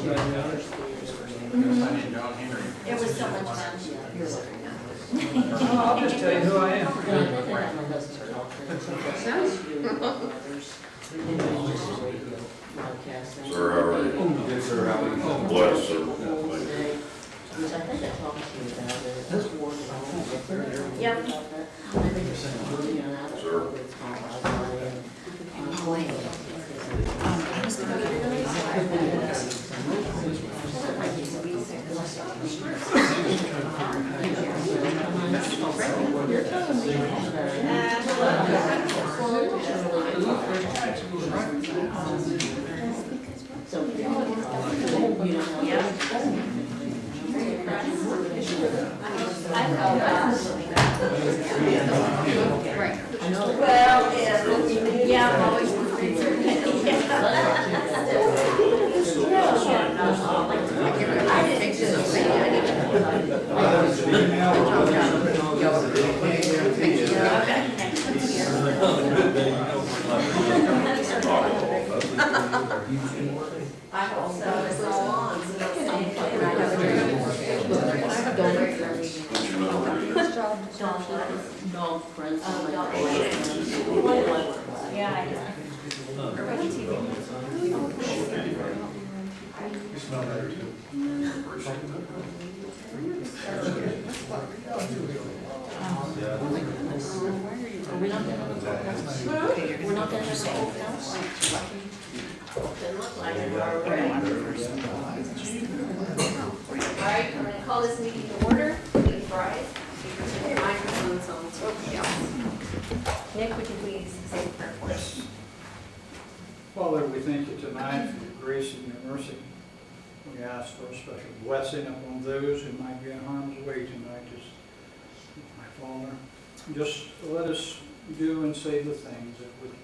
It was so much fun. I'll just tell you who I am. Sir, how are you? Good, sir. How are you? Bless, sir. Thank you. Which I think I talked to you about it. This war is all different. Yep. Sir. Well, yeah, I'm always. I also was on. What's your number? Dog friends. Yeah, I do. Or what do you You smell better too. Are we not gonna have a house? We're not gonna have a whole house? It looks like it already. All right, I'm gonna call this meeting to order. Please rise. Microphone's on. Nick, would you please say the prayer for us? Father, we thank you tonight for your grace and your mercy. We ask for a special blessing upon those who might be in harm's way tonight. My Father, just let us do and say the things that would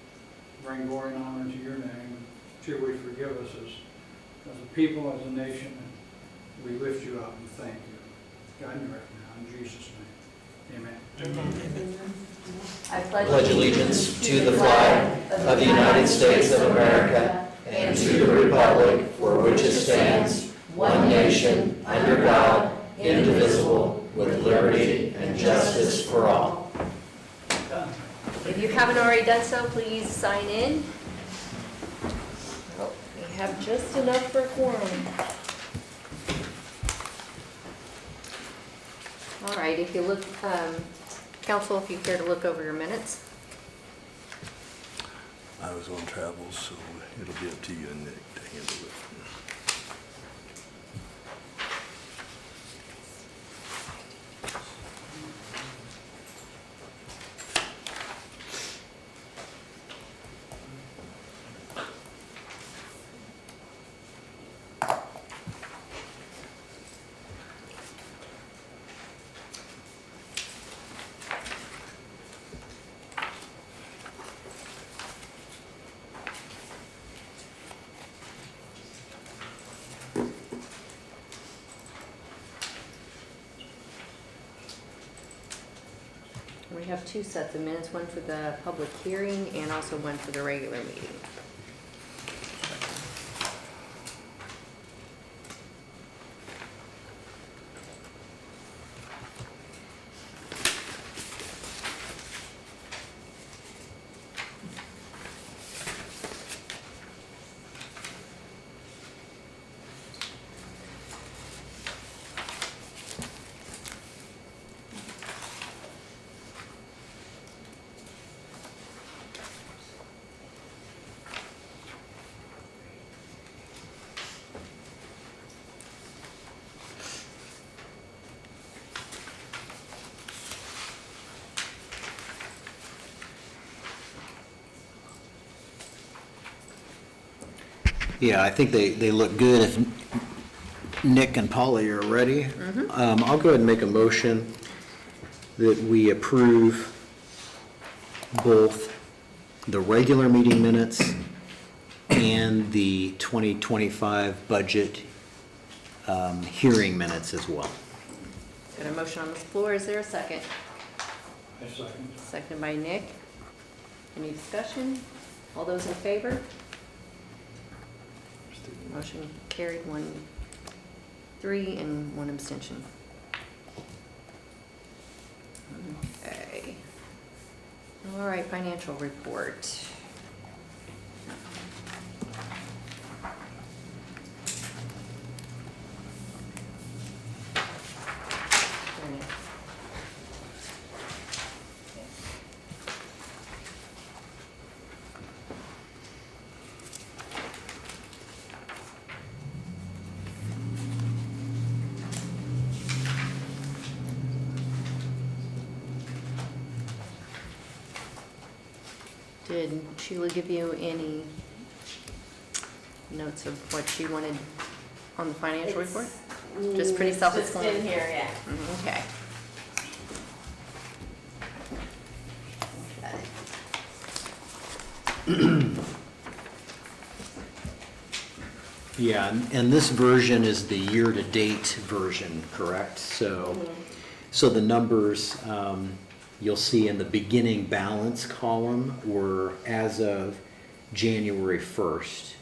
bring glory and honor to your name. And truly forgive us as a people, as a nation. And we lift you up and thank you. God, you right now, in Jesus' name. Amen. I Pledge allegiance to the flag of the United States of America and to the republic for which it stands, one nation, under God, indivisible, with liberty and justice for all. If you haven't already done so, please sign in. Oh, we have just enough for a quorum. All right, if you look, council, if you care to look over your minutes. I was on travel, so it'll be up to you and Nick to handle it. We have two sets of minutes, one for the public hearing and also one for the regular meeting. Yeah, I think they look good if Nick and Polly are ready. I'll go ahead and make a motion that we approve both the regular meeting minutes and the 2025 budget hearing minutes as well. Got a motion on the floor. Is there a second? I second. Seconded by Nick. Any discussion? All those in favor? Motion carried, 1-3, and 1 abstention. Okay. All right, financial report. Did Sheila give you any notes of what she wanted on the financial report? Just pretty It's just in self-explanatory. here, yeah. Okay. Yeah, and this version is the year-to-date version, correct? So the numbers you'll see in the beginning balance column were as of January 1st,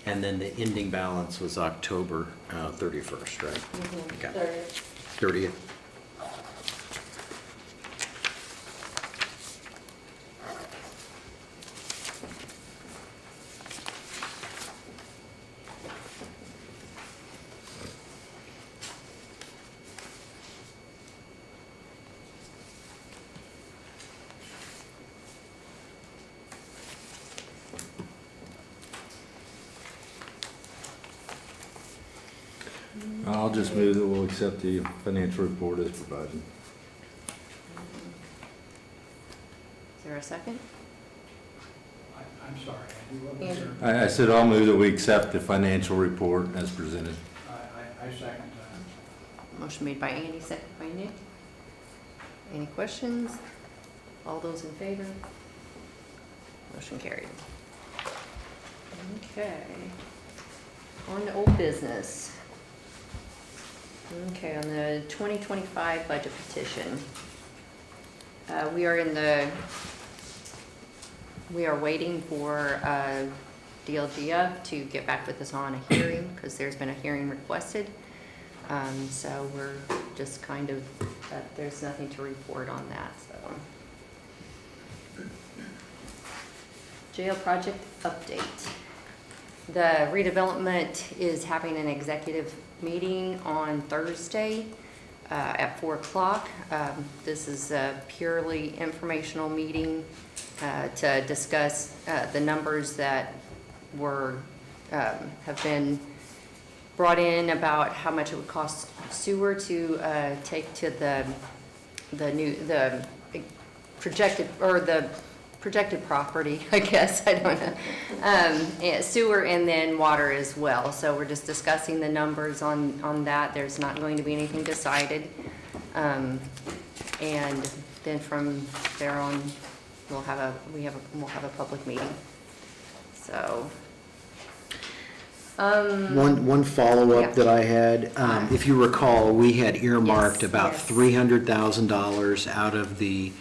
and then the ending balance was October 31st, right? Okay. 30th. I'll just move that we'll accept the financial report as provided. Is there a second? I'm sorry, Andy, what was Andrew. there? I said I'll move that we accept the financial report as presented. I second that. Motion made by Andy, second by Nick. Any questions? All those in favor? Motion carried. Okay. On to old business. Okay, on the 2025 budget petition. We are waiting for DLGF to get back with us on a hearing, because there's been a hearing requested. So we're just kind of, there's nothing to report on that, so. Jail project update. The redevelopment is having an executive meeting on Thursday at 4 o'clock. This is a purely informational meeting to discuss the numbers that were, have been brought in about how much it would cost sewer to take to the projected property, I guess, I don't know. And sewer and then water as well. So we're just discussing the numbers on that. There's not going to be anything decided. And then from there on, we'll have a public meeting. So. One follow-up Yeah. that I had, if you recall, we had earmarked Yes, about yes. $300,000 out of the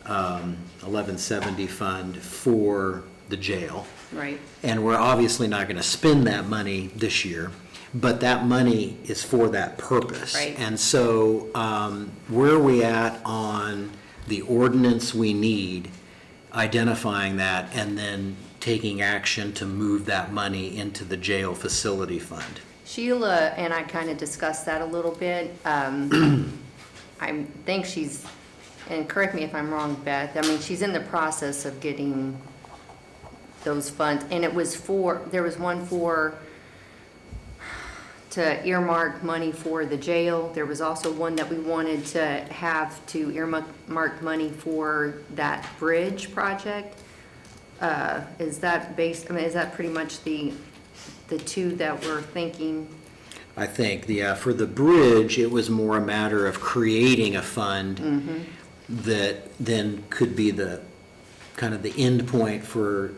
1170 fund for the jail. Right. And we're obviously not going to spend that money this year, but that money is for that purpose. Right. And so where are we at on the ordinance we need, identifying that, and then taking action to move that money into the jail facility fund? Sheila and I kind of discussed that a little bit. I think she's, and correct me if I'm wrong, Beth, I mean, she's in the process of getting those funds, and it was there was one to earmark money for the jail. There was also one that we wanted to have to earmark money for that bridge project. Is that pretty much the two that we're thinking? I think, for the bridge, it was more a matter of creating a fund that then could be the, kind of the end point for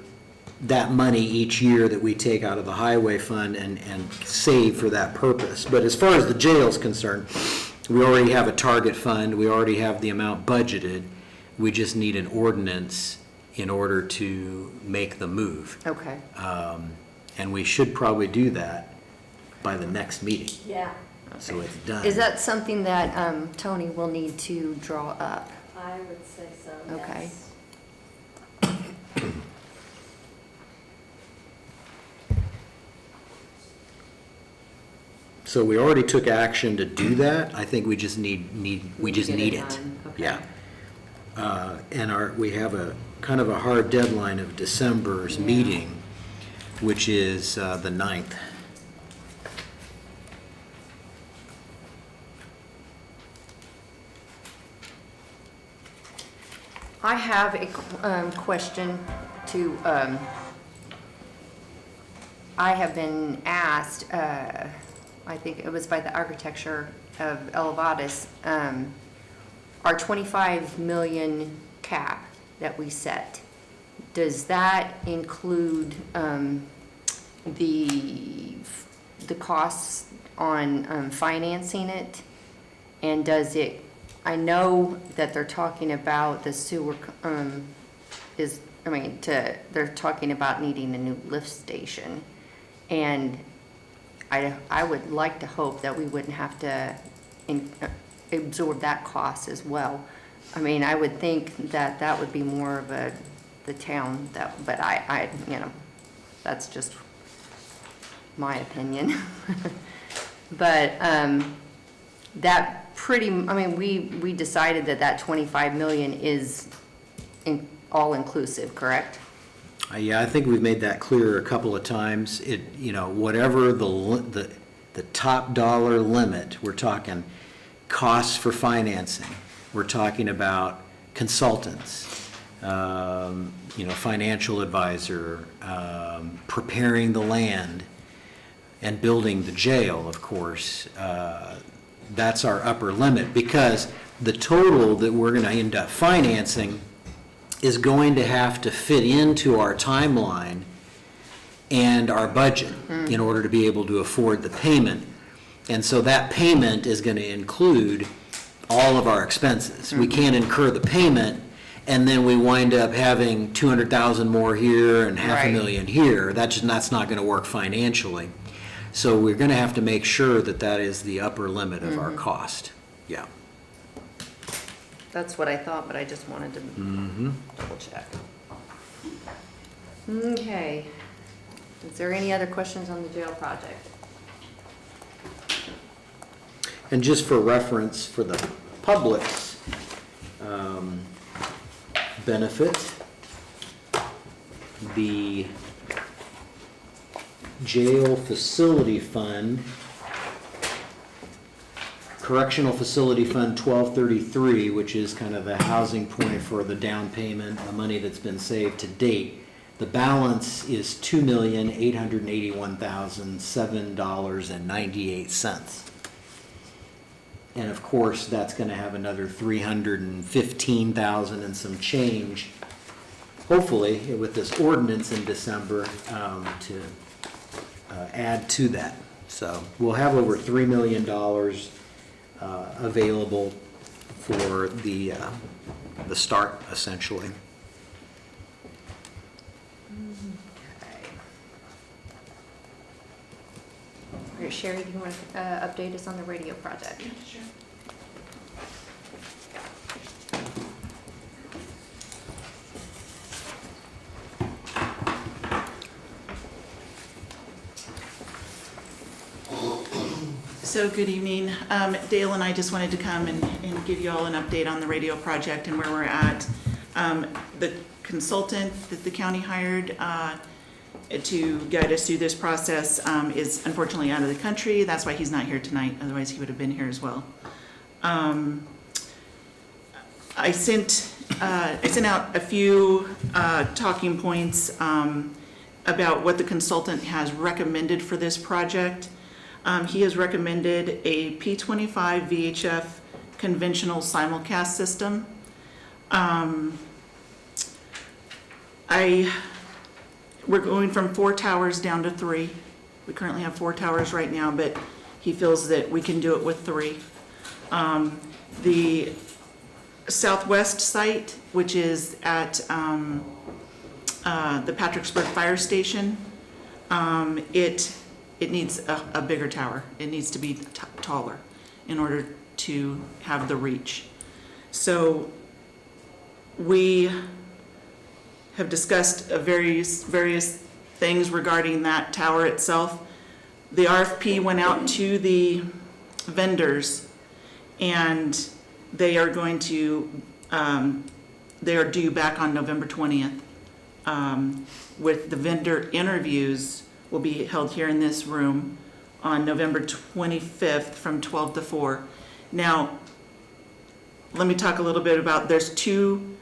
that money each year that we take out of the highway fund and save for that purpose. But as far as the jail is concerned, we already have a target fund, we already have the amount budgeted, we just need an ordinance in order to make the move. Okay. And we should probably do that by the next meeting, Yeah, so it's done. Is that something that Tony will need to draw up? I would say so, Okay. yes. So we already took action to do that. I think we just need Get it. done. Okay. Yeah. And we have a kind of a hard deadline of December's Yeah. meeting, which is the 9th. I have a question to, I have been asked, I think it was by the architecture of Elevatus, our 25 million cap that we set, does that include the costs on financing it? And does it, I know that they're talking about the sewer, they're talking about needing a new lift station. And I would like to hope that we wouldn't have to absorb that cost as well. I mean, I would think that that would be more of the town that, but I, that's just my opinion. But, that pretty, I mean, we decided that 25 million is all-inclusive, correct? Yeah, I think we've made that clear a couple of times. Whatever the top dollar limit, we're talking costs for financing. We're talking about consultants, financial advisor, preparing the land, and building the jail, of course. That's our upper limit, because the total that we're going to end up financing is going to have to fit into our timeline and our budget in order to be able to afford the payment. And so that payment is going to include all of our expenses. We can't incur the payment and then we wind up having 200,000 more here and half a Right. million here. That's not going to work financially. So we're going to have to make sure that that is the upper limit of our cost. Yeah. That's what I thought, but I just wanted to double check. Okay. Is there any other questions on the jail project? And just for reference, for the public's benefit, the jail facility fund, Correctional Facility Fund 1233, which is kind of the housing point for the down payment, the money that's been saved to date, the balance is $2,881,007.98. And of course, that's going to have another $315,000 and some change, hopefully, with this ordinance in December, to add to that. So we'll have over $3 million available for the start, essentially. Okay. All right, Sherry, do you want to update us on the radio project? Sure. So good evening. Dale and I just wanted to come and give you all an update on the radio project and where we're at. The consultant that the county hired to guide us through this process is unfortunately out of the country. That's why he's not here tonight, otherwise he would have been here as well. I sent out a few talking points about what the consultant has recommended for this project. He has recommended a P25 VHF conventional simulcast system. We're going from 4 towers down to 3. We currently have 4 towers right now, but he feels that we can do it with 3. The southwest site, which is at the Patricksburg Fire Station, it needs a bigger tower. It needs to be taller in order to have the reach. So we have discussed various things regarding that tower itself. The RFP went out to the vendors, and they are going to, they are due back on November 20th. With the vendor interviews will be held here in this room on November 25th from 12 to 4. Now, let me talk a little bit about, there's two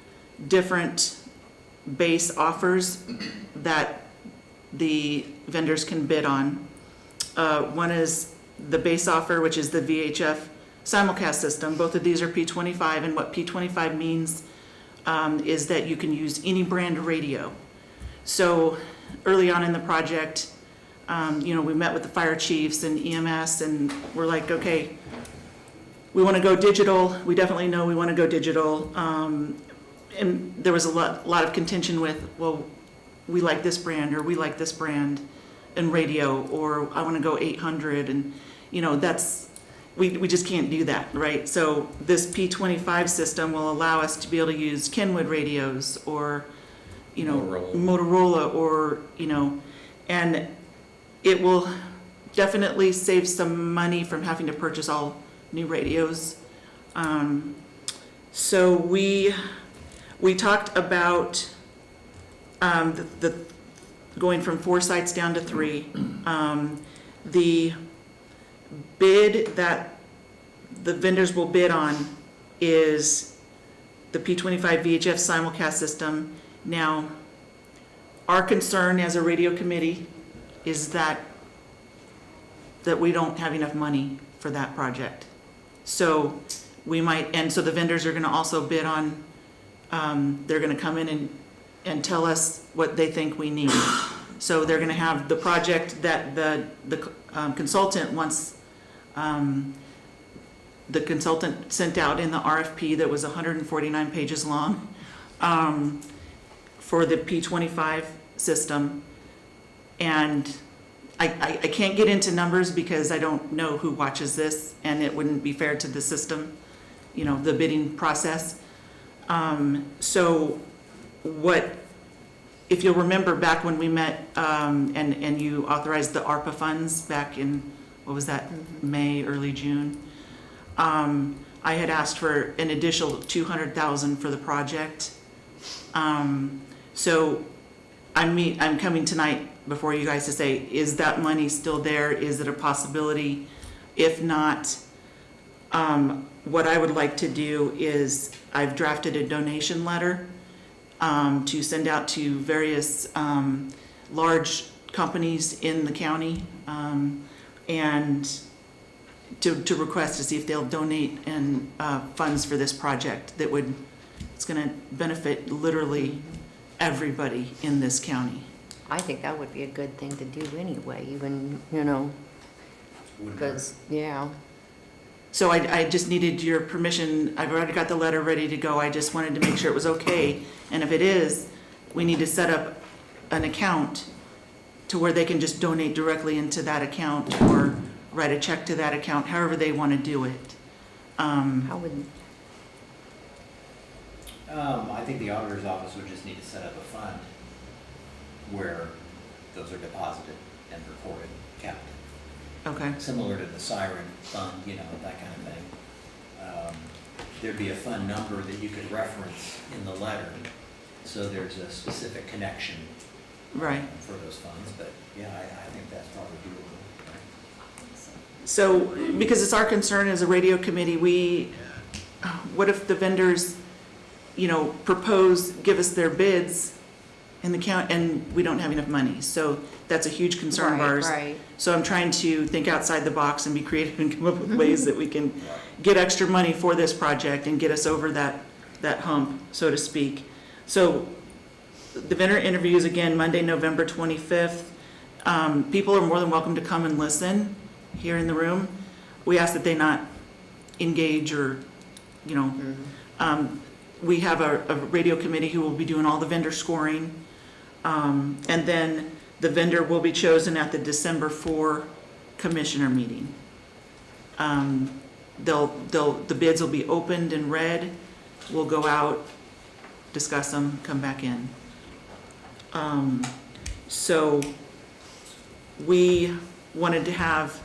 different base offers that the vendors can bid on. One is the base offer, which is the VHF simulcast system. Both of these are P25, and what P25 means is that you can use any brand radio. So early on in the project, we met with the fire chiefs and EMS, and we're like, okay, we want to go digital. We definitely know we want to go digital. And there was a lot of contention with, well, we like this brand, or we like this brand in radio, or I want to go 800, and we just can't do that, right? So this P25 system will allow us to be able to use Kenwood radios, or Motorola, or and it will definitely save some money from having to purchase all new radios. So we talked about the going from 4 sites down to 3. The bid that the vendors will bid on is the P25 VHF simulcast system. Now, our concern as a radio committee is that we don't have enough money for that project. So we might, and so the vendors are going to also bid on, they're going to come in and tell us what they think we need. So they're going to have the project that the consultant wants, the consultant sent out in the RFP that was 149 pages long for the P25 system. And I can't get into numbers because I don't know who watches this, and it wouldn't be fair to the system, the bidding process. So if you'll remember back when we met and you authorized the ARPA funds back in, what was that, May, early June? I had asked for an additional $200,000 for the project. So I'm coming tonight before you guys to say, is that money still there? Is it a possibility? If not, what I would like to do is I've drafted a donation letter to send out to various large companies in the county and to request to see if they'll donate and funds for this project it's going to benefit literally everybody in this county. I think that would be a good thing to do anyway, even, because, yeah. So I just needed your permission. I've already got the letter ready to go. I just wanted to make sure it was okay. And if it is, we need to set up an account to where they can just donate directly into that account or write a check to that account, however they want to do it. How would, I think the auditor's office would just need to set up a fund where those are deposited and recorded, counted. Okay. Similar to the siren fund, that kind of thing. There'd be a fund number that you could reference in the letter, so there's a specific connection Right. for those funds, but yeah, I think that's probably doable. So, because it's our concern as a radio committee, what if the vendors, give us their bids in the count, and we don't have enough money? So that's a huge concern of ours. right. So I'm trying to think outside the box and be creative and come up with ways that we can get extra money for this project and get us over that hump, so to speak. So the vendor interviews again, Monday, November 25th. People are more than welcome to come and listen here in the room. We ask that they not engage or, we have a radio committee who will be doing all the vendor scoring. And then The vendor will be chosen at the December 4 commissioner meeting. The bids will be opened and read. We'll go out, discuss them, come back in. So we wanted to have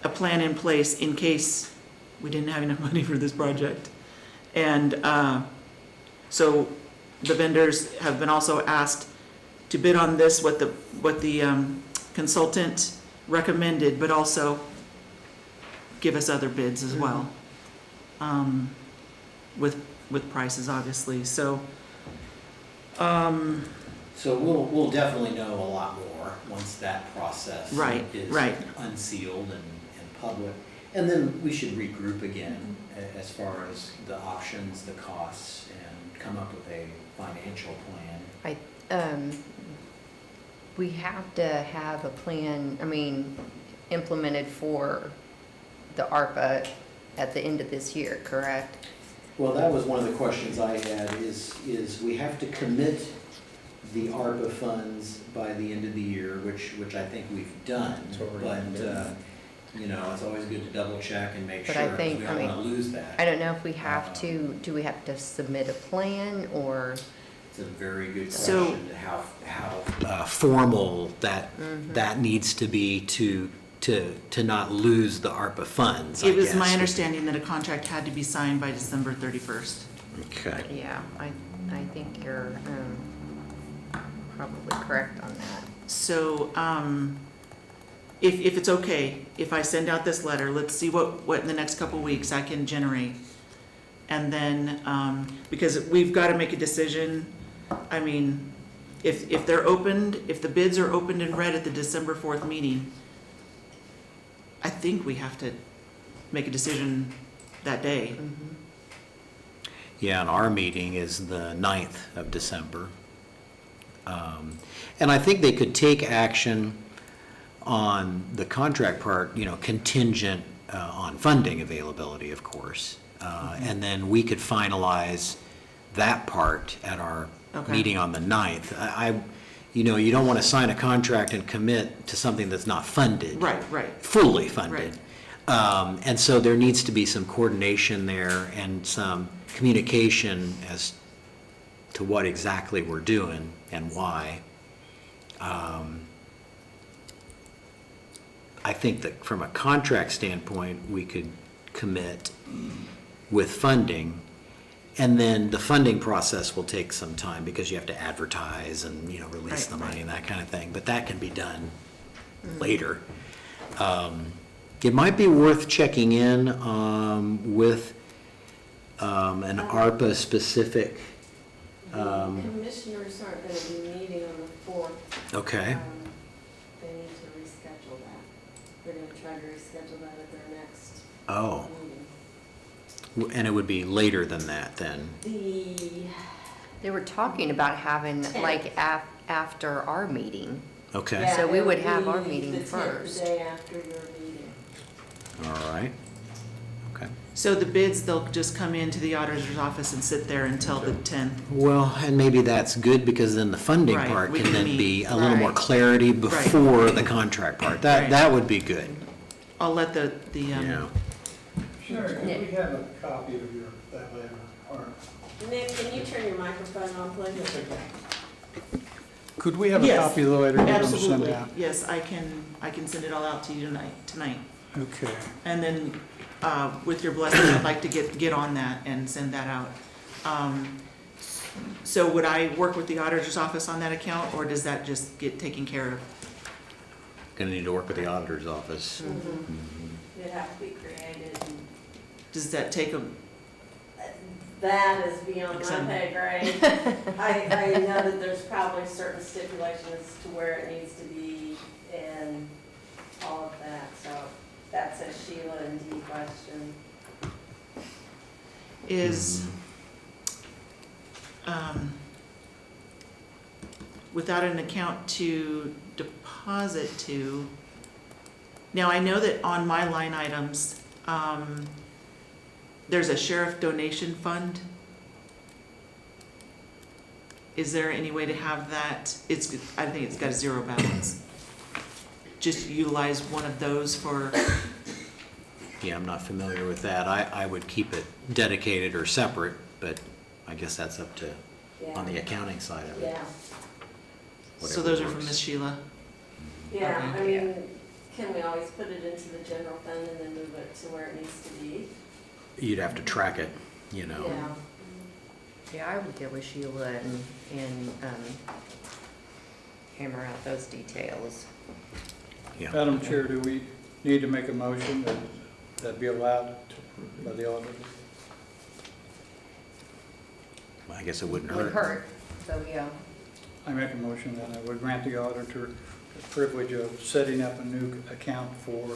a plan in place in case we didn't have enough money for this project. And so the vendors have been also asked to bid on this, what the consultant recommended, but also give us other bids as well, with prices, obviously. So, So we'll definitely know a lot more once that process Right, is right. unsealed and public. And then we should regroup again as far as the options, the costs, and come up with a financial plan. We have to have a plan, implemented for the ARPA at the end of this year, correct? Well, that was one of the questions I had, is we have to commit the ARPA funds by the end of the year, which I think we've done. It's already But, done. It's always good to double check and make But sure, I 'cause think- we I don't mean, wanna lose that. I don't know if we have to, do we have to submit a plan or? It's a very good So- question, how formal that needs to be to not lose the ARPA funds, I it was my guess. understanding that a contract had to be signed by December 31st. Okay. Yeah, I think you're probably correct on that. So, if it's okay, if I send out this letter, let's see what in the next couple of weeks I can generate. And then, because we've got to make a decision, if they're opened, if the bids are opened and read at the December 4th meeting, I think we have to make a decision that day. Yeah, and our meeting is the 9th of December. And I think they could take action on the contract part, contingent on funding availability, of course. And then we could finalize that part at our Okay. meeting on the 9th. You don't want to sign a contract and commit to something that's not funded. Right. Fully funded. And so there needs to be some coordination there and some communication as to what exactly we're doing and why. I think that from a contract standpoint, we could commit with funding, and then the funding process will take some time because you have to advertise and, release the Right, money and that kind of thing, but that can be done later. It might be worth checking in with an ARPA-specific, Commissioners aren't gonna be meeting on the 4th. okay, They need to reschedule that. They're gonna try to reschedule that at their next oh, meeting. and it would be later than that then? They were talking about having like Tenth. after our meeting. Okay, Yeah, So we it would would have our be meeting the 10th, first. The day after your meeting. all right, okay. So the bids, they'll just come into the auditor's office and sit there until the 10th. Well, and maybe that's good because then the funding Right, part we can can then meet. be a little more Right. clarity before the contract part. That, Right. that would be good, I'll let the yeah. Sherry, do we have a copy of that letter? Or Nick, can you turn your microphone on, please? could we have a Yes, copy of the letter you're going to send absolutely. out? Yes, I can send it all out to you tonight. Okay. And then, with your blessing, I'd like to get on that and send that out. So would I work with the auditor's office on that account, or does that just get taken care of? Gonna need to work with the auditor's office. It'd have to be created. and Does that take a, That is beyond my Excellent. pay grade. I know that there's probably certain stipulations to where it needs to be and all of that, so that's a Sheila and Dee question. is, without an account to deposit to, now I know that on my line items, there's a sheriff donation fund. is there any way to have that, I think it's got a zero balance. Just utilize one of those for, Yeah, I'm not familiar with that. I would keep it dedicated or separate, but I guess that's up to, on the accounting side of it. Yeah, so Whatever those are from works. Miss Sheila? yeah, I Okay. mean, can we always put it into the general fund and then move it to where it needs to be? You'd have to track it, you know. Yeah. Yeah, I would get with Sheila and hammer out those details. Yeah. Madam Chair, do we need to make a motion that be allowed by the auditor? I guess it wouldn't Would hurt. hurt, so yeah. I make a motion that I would grant the auditor the privilege of setting up a new account for,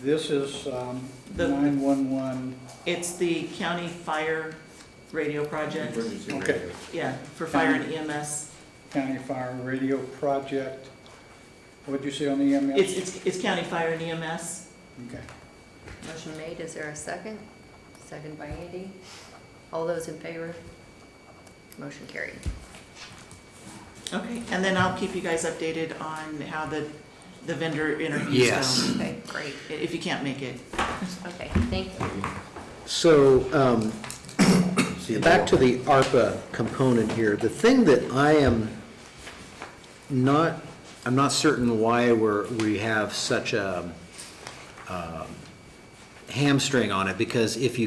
this is The- 911, It's the county fire radio project, okay, yeah, for fire and EMS. County Fire Radio Project. What'd you say on the EMS? It's county fire and EMS. Okay. Motion made, is there a second? Second by Andy. All those in favor? Motion carried. Okay, and then I'll keep you guys updated on how the vendor interviews Yes. go, Okay, great. if you can't make it. Okay, thank you. So, back to the ARPA component here. The thing that I'm not certain why we have such a hamstring on it, because if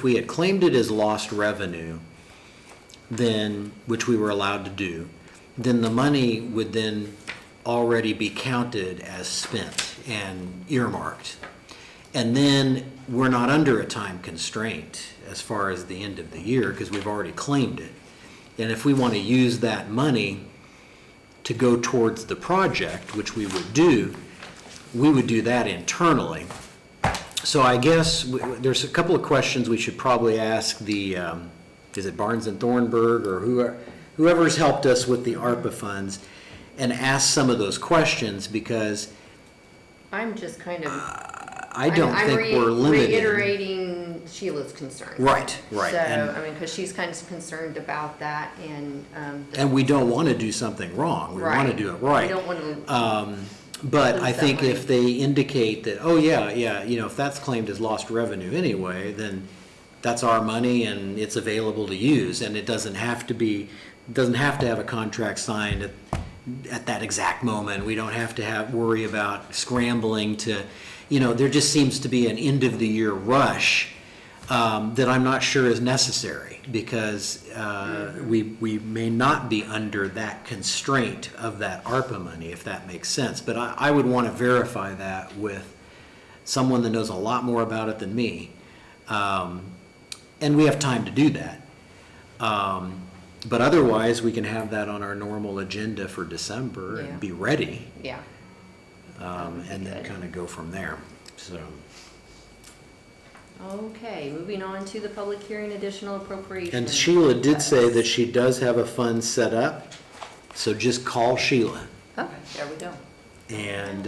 we had claimed it as lost revenue, then, which we were allowed to do, then the money would then already be counted as spent and earmarked. And then we're not under a time constraint as far as the end of the year, because we've already claimed it. And if we want to use that money to go towards the project, which we would do that internally. So I guess there's a couple of questions we should probably ask the, is it Barnes and Thornburg or whoever's helped us with the ARPA funds, and ask some of those questions, because I'm just kind of. I don't think we're limited. Reiterating Sheila's concern. Right. So, And- I mean, because she's kind of concerned about that and. And we don't want to do something wrong. We want to do it right. We don't want to. But I lose that think money. if they indicate that, oh, yeah, if that's claimed as lost revenue anyway, then that's our money and it's available to use, and it doesn't have to have a contract signed at that exact moment. We don't have to worry about scrambling to, there just seems to be an end of the year rush that I'm not sure is necessary, because we may not be under that constraint of that ARPA money, if that makes sense. But I would want to verify that with someone that knows a lot more about it than me. And we have time to do that. But otherwise, we can have that on our normal agenda for December Yeah. and be ready, Yeah. would be and then good. kind of go from there, so. Okay, moving on to the public hearing, additional appropriation. And Sheila did say that she does have a fund set up, so just call Sheila. Oh, there we go. And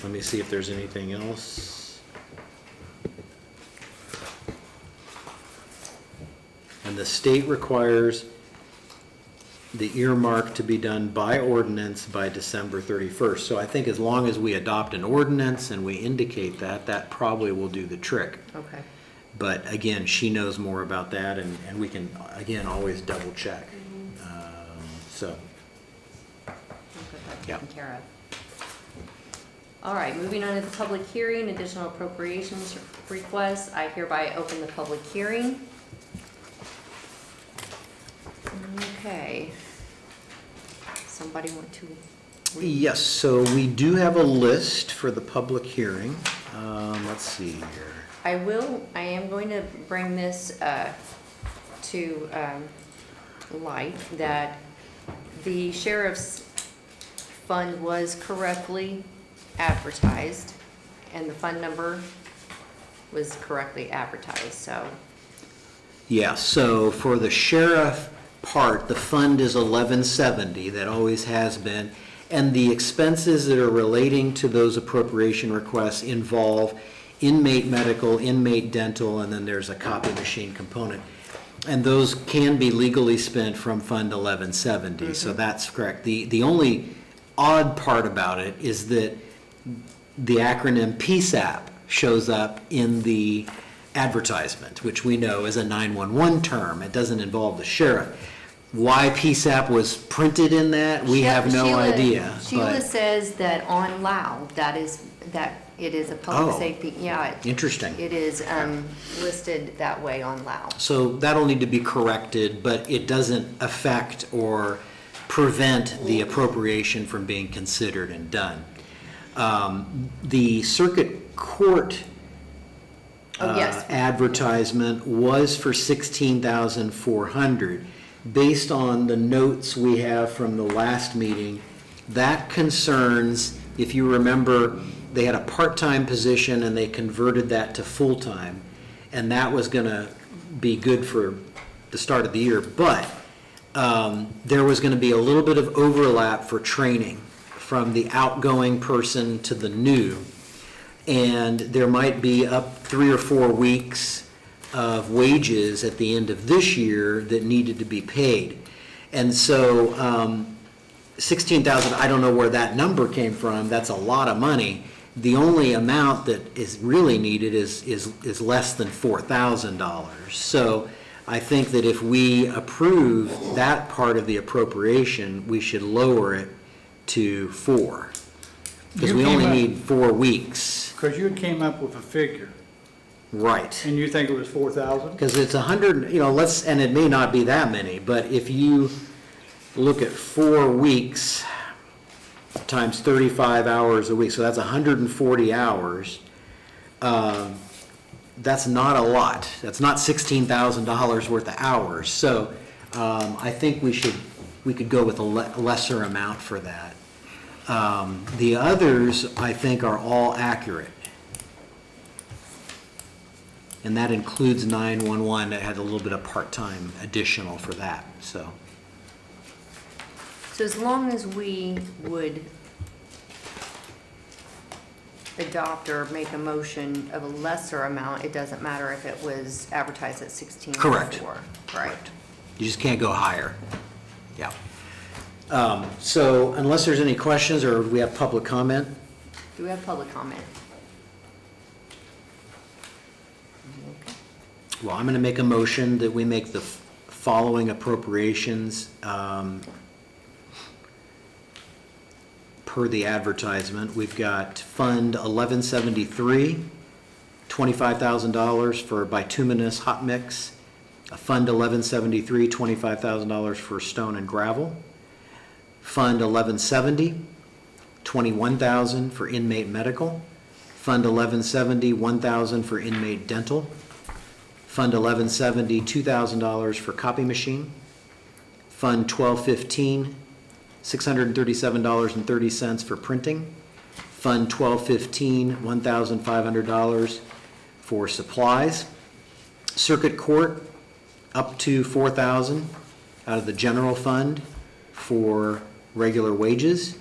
let me see if there's anything else. And the state requires the earmark to be done by ordinance by December 31st. So I think as long as we adopt an ordinance and we indicate that, that probably will do the trick. Okay. But again, she knows more about that, and we can, again, always double check. So, We'll get that Yeah. taken care of. All right, moving on to the public hearing, additional appropriations requests. I hereby open the public hearing. Okay. Somebody want to? yes, so we do have a list for the public hearing. Let's see here. I am going to bring this to light, that the sheriff's fund was correctly advertised, and the fund number was correctly advertised, so. Yeah, so for the sheriff part, the fund is 1170, that always has been. And the expenses that are relating to those appropriation requests involve inmate medical, inmate dental, and then there's a copy machine component. And those can be legally spent from Fund 1170, so that's correct. The only odd part about it is that the acronym PSAP shows up in the advertisement, which we know is a 911 term. It doesn't involve the sheriff. Why PSAP was printed in that, we have no Sheila- idea. Sheila But says that on LAO, that it is a public Oh. safety, yeah, interesting. it is listed that way on LAO. So that'll need to be corrected, but it doesn't affect or prevent the appropriation from being considered and done. The circuit court Oh, yes. advertisement was for 16,400. Based on the notes we have from the last meeting, that concerns, if you remember, they had a part-time position and they converted that to full-time, and that was gonna be good for the start of the year, but there was gonna be a little bit of overlap for training from the outgoing person to the new. And there might be up 3 or 4 weeks of wages at the end of this year that needed to be paid. And so 16,000, I don't know where that number came from, that's a lot of money. The only amount that is really needed is less than $4,000. So I think that if we approve that part of the appropriation, we should lower it to 4. Because You we came only up- need 4 weeks. Because you came up with a figure, Right. and you think it was 4,000? Because it's 100, and it may not be that many, but if you look at 4 weeks times 35 hours a week, so that's 140 hours, that's not a lot. That's not $16,000 worth of hours. So I think we could go with a lesser amount for that. The others, I think, are all accurate. And that includes 911, that had a little bit of part-time additional for that, so. So as long as we would adopt or make a motion of a lesser amount, it doesn't matter if it was advertised at 16 or Correct. 4, right? You just can't go higher. Yeah. So unless there's any questions or we have public comment, Do we have public comment? Okay. well, I'm going to make a motion that we make the following appropriations per the advertisement. We've got Fund 1173, $25,000 for bituminous hot mix. Fund 1173, $25,000 for stone and gravel. Fund 1170, $21,000 for inmate medical. Fund 1170, $1,000 for inmate dental. Fund 1170, $2,000 for copy machine. Fund 1215, $637.30 for printing. Fund 1215, $1,500 for supplies. Circuit Court, up to $4,000 out of the general fund for regular wages.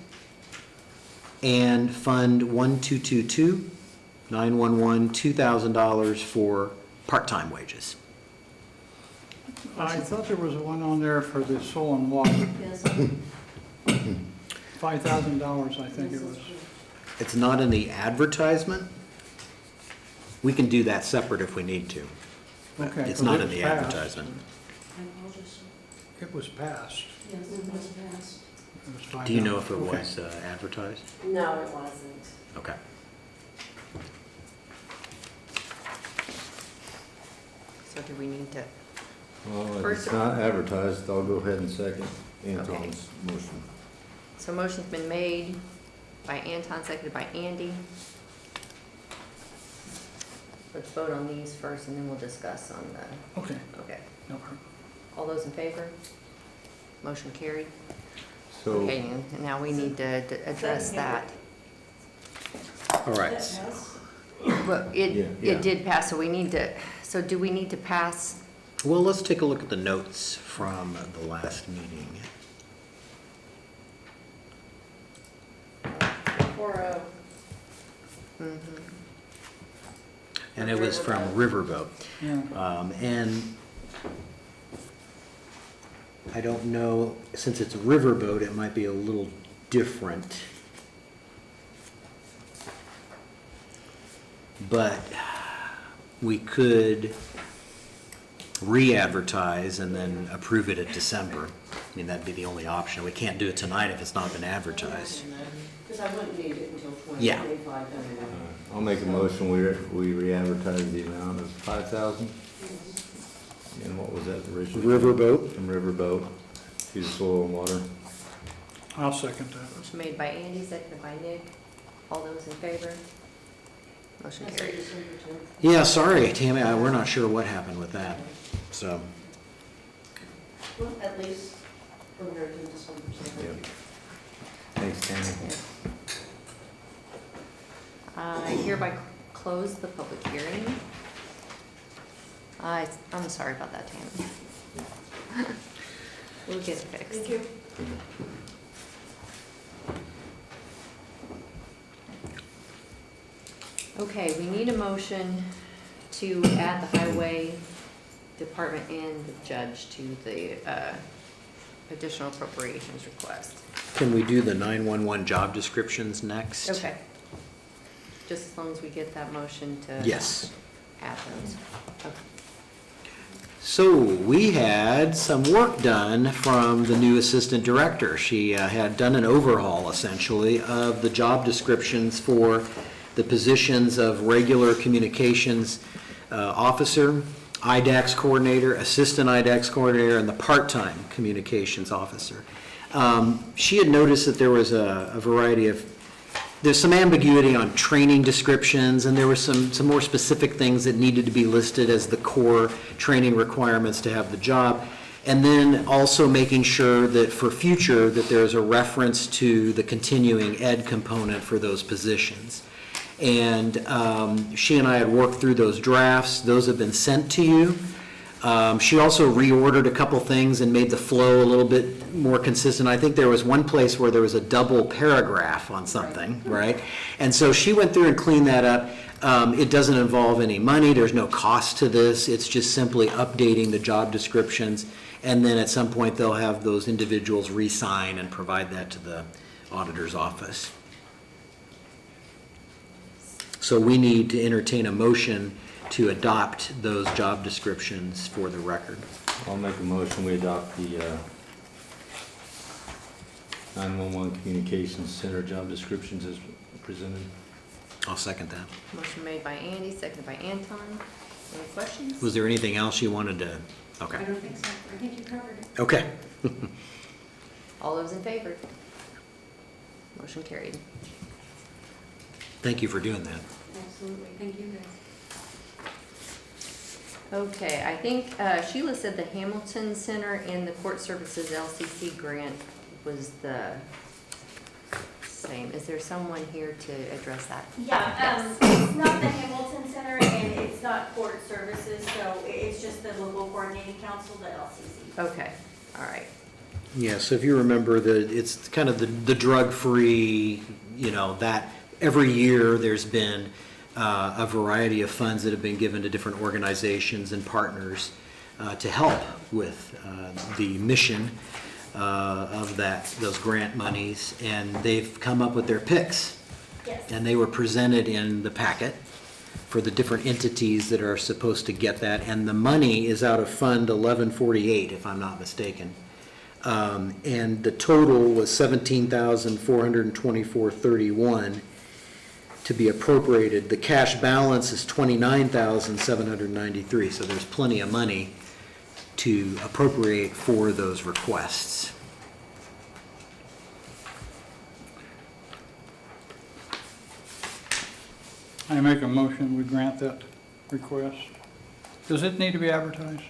And Fund 1222, 911, $2,000 for part-time wages. I thought there was one on there for the soil and water, Yes. $5,000, I think it was. It's not in the advertisement. We can do that separate if we need to. Okay. It's 'cause not it in was the passed. advertisement. It was passed. Yes, it was passed. It was 5,000. Do you know if it Okay. was advertised? No, it wasn't. Okay. So do we need to, Well, if First- it's not advertised, I'll go ahead and second Anton's motion. so motion's been made by Anton, seconded by Andy. Let's vote on these first and then we'll discuss on the, Okay, okay. no problem. All those in favor? Motion carried. So, Okay, and now we need to address that. All right. But Yeah. it did pass, so we need to, so do we need to pass? Well, let's take a look at the notes from the last meeting. 4-0. Mhm. And it was from Riverboat. Yeah. And I don't know, since it's a riverboat, it might be a little different. But we could re-advertise and then approve it at December. I mean, that'd be the only option. We can't do it tonight if it's not been advertised. Because I wouldn't need it until Yeah. 2025 anyway. I'll make a motion, we re-advertise the amount of 5,000. And what was that originally? Riverboat. From Riverboat to the Soil and Water. I'll second that. Motion made by Andy, seconded by Nick. All those in favor? Motion That's carried. December 10th. Yeah, sorry, Tammy, we're not sure what happened with that, so. Well, at least from here to December 10th. Yep. Thanks, Tammy. I hereby close the public hearing. I'm sorry about that, Tammy. We'll get it fixed. Thank you. Okay, we need a motion to add the highway department and the judge to the additional appropriations request. Can we do the 911 job descriptions next? Okay. Just as long as we get that motion to Yes. add those. Okay. So we had some work done from the new assistant director. She had done an overhaul essentially of the job descriptions for the positions of regular communications officer, IDAX coordinator, assistant IDAX coordinator, and the part-time communications officer. She had noticed that there was a variety of, there's some ambiguity on training descriptions, and there were some more specific things that needed to be listed as the core training requirements to have the job. And then also making sure that for future, that there's a reference to the continuing ed component for those positions. And she and I had worked through those drafts. Those have been sent to you. She also reordered a couple things and made the flow a little bit more consistent. I think there was one place where there was a double paragraph on something, right? And so she went through and cleaned that up. It doesn't involve any money. There's no cost to this. It's just simply updating the job descriptions. And then at some point, they'll have those individuals re-sign and provide that to the auditor's office. So we need to entertain a motion to adopt those job descriptions for the record. I'll make a motion, we adopt the 911 Communications Center job descriptions as presented. I'll second that. Motion made by Andy, seconded by Anton. Any questions? Was there anything else you wanted to, I okay, don't think so. I think you covered it. okay. All those in favor? Motion carried. Thank you for doing that. Absolutely. Thank you, guys. Okay, I think Sheila said the Hamilton Center and the Court Services LCC grant was the same. Is there someone here to address that? Yeah, it's not the Hamilton Center and it's not court services, so it's just the local coordinating council, the LCC. Okay, all right. Yeah, so if you remember, it's kind of the drug-free, that every year there's been a variety of funds that have been given to different organizations and partners to help with the mission of those grant monies, and they've come up with their picks. Yes. And they were presented in the packet for the different entities that are supposed to get that, and the money is out of Fund 1148, if I'm not mistaken. And the total was $17,424.31 to be appropriated. The cash balance is $29,793, so there's plenty of money to appropriate for those requests. I make a motion, we grant that request. Does it need to be advertised?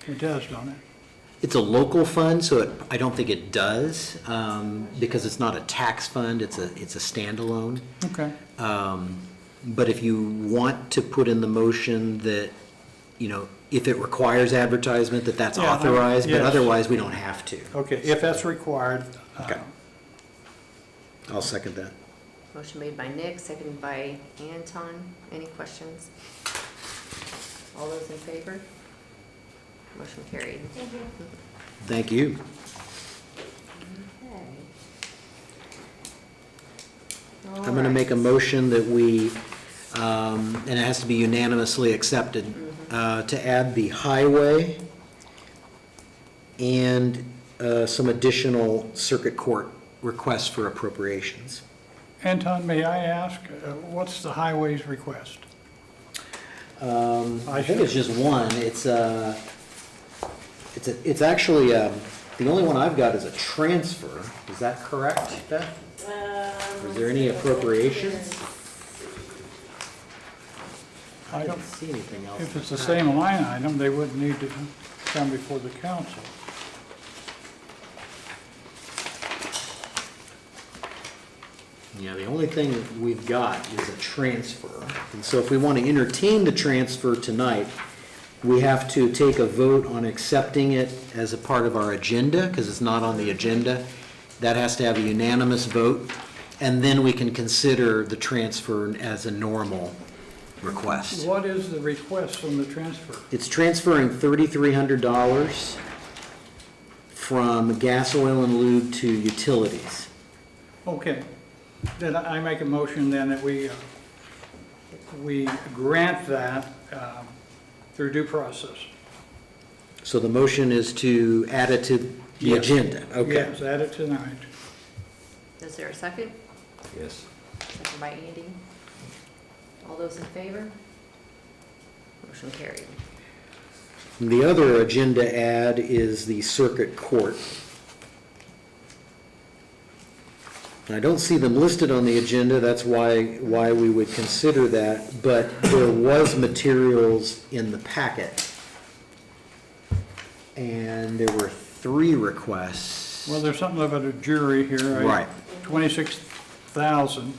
It does, don't it? It's a local fund, so I don't think it does, because it's not a tax fund, it's a standalone. Okay. But if you want to put in the motion that, if it requires advertisement, that's Yeah, authorized, but yes. otherwise, we don't have to. Okay, if that's required. Okay. I'll second that. Motion made by Nick, seconded by Anton. Any questions? All those in favor? Motion carried. Thank you. Thank you. Okay. I'm going to make a motion that we, and it has to be unanimously accepted, to add the highway and some additional circuit court requests for appropriations. Anton, may I ask, what's the highway's request? I think it's just one. It's actually, the only one I've got is a transfer. Is that correct, Beth? Is there any appropriations? I I don't, don't see anything else. if it's the same line item, they wouldn't need to come before the council. Yeah, the only thing that we've got is a transfer. And so if we want to entertain the transfer tonight, we have to take a vote on accepting it as a part of our agenda, because it's not on the agenda. That has to have a unanimous vote, and then we can consider the transfer as a normal request. What is the request on the transfer? It's transferring $3,300 from gas, oil, and lube to utilities. Okay, then I make a motion then that we grant that through due process. So the motion is to add it to the Yes. agenda? Okay. Yes, add it tonight. Is there a second? Yes. Second by Andy. All those in favor? Motion carried. The other agenda add is the circuit court. I don't see them listed on the agenda, that's why we would consider that, but there was materials in the packet. And there were 3 requests. Well, there's something about a jury here. Right. 26,000.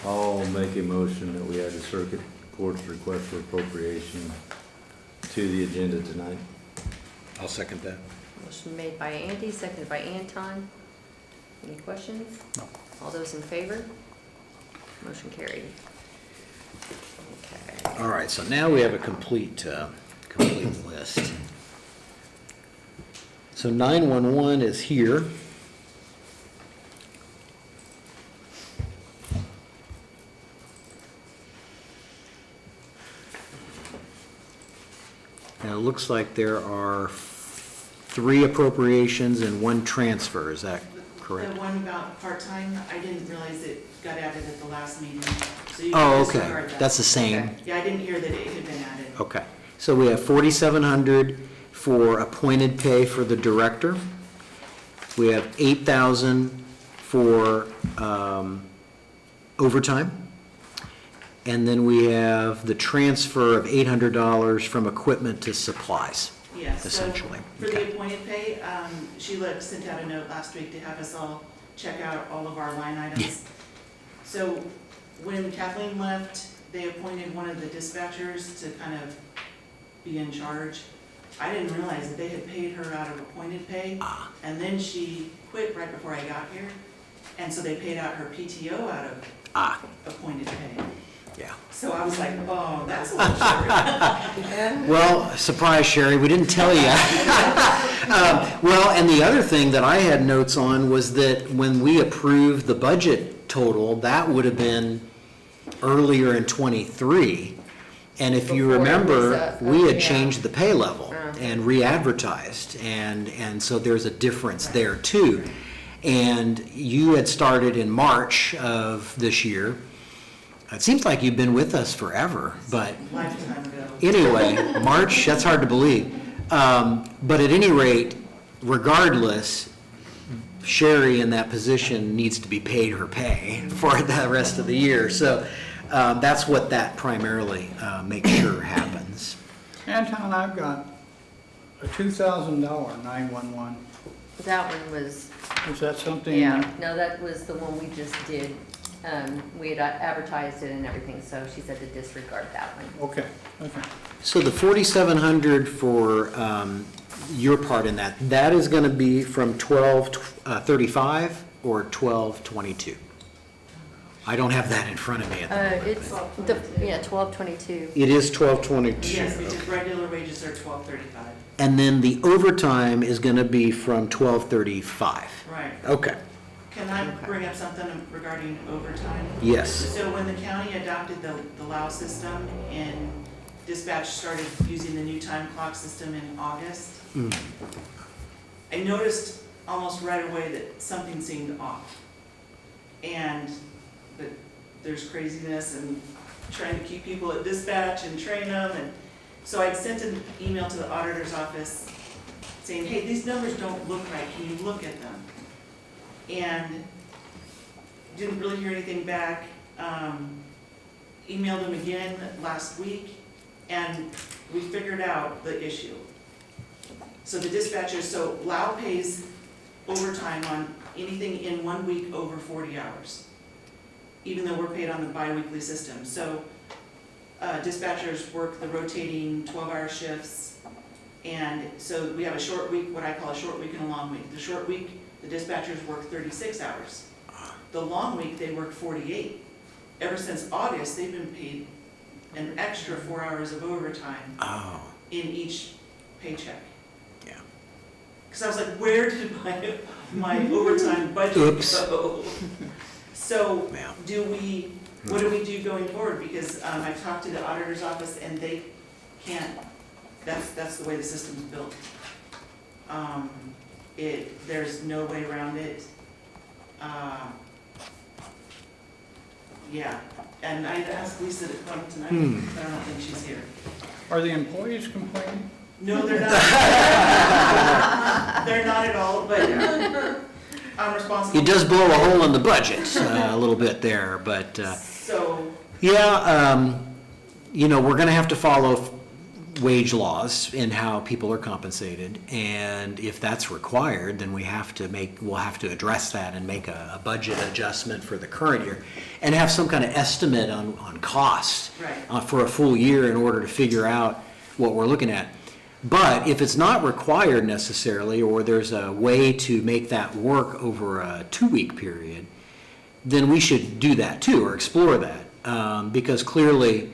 I'll make a motion that we add the circuit court's request for appropriation to the agenda tonight. I'll second that. Motion made by Andy, seconded by Anton. Any questions? No. All those in favor? Motion carried. Okay. All right, so now we have a complete list. So 911 is here. Now, it looks like there are 3 appropriations and 1 transfer, is that correct? The one about part-time, I didn't realize it got added at the last meeting, so you Oh, can okay, disregard that. that's the same. Okay. Yeah, I didn't hear that it had been added. Okay, so we have 4,700 for appointed pay for the director. We have 8,000 for overtime. And then we have the transfer of $800 from equipment to supplies, Yes, so essentially. for the appointed pay, Sheila sent out a note last week to have us all check out all of our line items. So when Kathleen left, they appointed one of the dispatchers to kind of be in charge. I didn't realize that they had paid her out of appointed pay, and then she quit right before I got here. And so they paid out her PTO out of appointed pay. Yeah. So I was like, oh, that's a little short. Well, surprise, Sherry, we didn't tell you. Well, and the other thing that I had notes on was that when we approved the budget total, that would have been earlier in '23. And if you Before it remember, was, we had yeah. changed the pay level and re-advertised, and so there's a difference there too. And you had started in March of this year. It seems like you've been with us forever, but Lifetime ago. anyway, March, that's hard to believe. But at any rate, regardless, Sherry in that position needs to be paid her pay for the rest of the year. So that's what that primarily makes sure happens. Anton, I've got a $2,000 911. That one was, Is that something? yeah, no, that was the one we just did. We had advertised it and everything, so she said to disregard that one. Okay, okay. So the 4,700 for your part in that, that is going to be from 12:35 or 12:22? I don't have that in front of me at the moment. It's, yeah, 1222. It is 1222. Yes, because regular wages are $12.35. And then the overtime is gonna be from 12:35. Right. Okay, Can I bring up something regarding overtime? yes. So when the county adopted the LAO system and dispatch started using the new time clock system in August, Mm. I noticed almost right away that something seemed off. And that there's craziness and trying to keep people at dispatch and train them. And so I sent an email to the auditor's office saying, hey, these numbers don't look right, can you look at them? And didn't really hear anything back. Emailed them again last week, and we figured out the issue. So the dispatchers, so LAO pays overtime on anything in 1 week over 40 hours, even though we're paid on the bi-weekly system. So dispatchers work the rotating 12-hour shifts, and so we have a short week, what I call a short week and a long week. The short week, the dispatchers work 36 hours. The long week, they work 48. Ever since August, they've been paid an extra 4 hours of overtime Oh, in each paycheck. yeah. Because I was like, where did my overtime budget Oops. go? So Yeah. what do we do going forward? Because I've talked to the auditor's office and they can't, that's the way the system's built. There's no way around it. Yeah, and I asked Lisa to come tonight, but I don't think she's here. Are the employees complaining? No, they're not. They're not at all, but I'm responsible. It does blow a hole in the budget a little bit there, but, So, yeah, we're gonna have to follow wage laws in how people are compensated, and if that's required, then we'll have to address that and make a budget adjustment for the current year, and have some kind of estimate on cost right, for a full year in order to figure out what we're looking at. But if it's not required necessarily, or there's a way to make that work over a 2-week period, then we should do that too, or explore that, because clearly,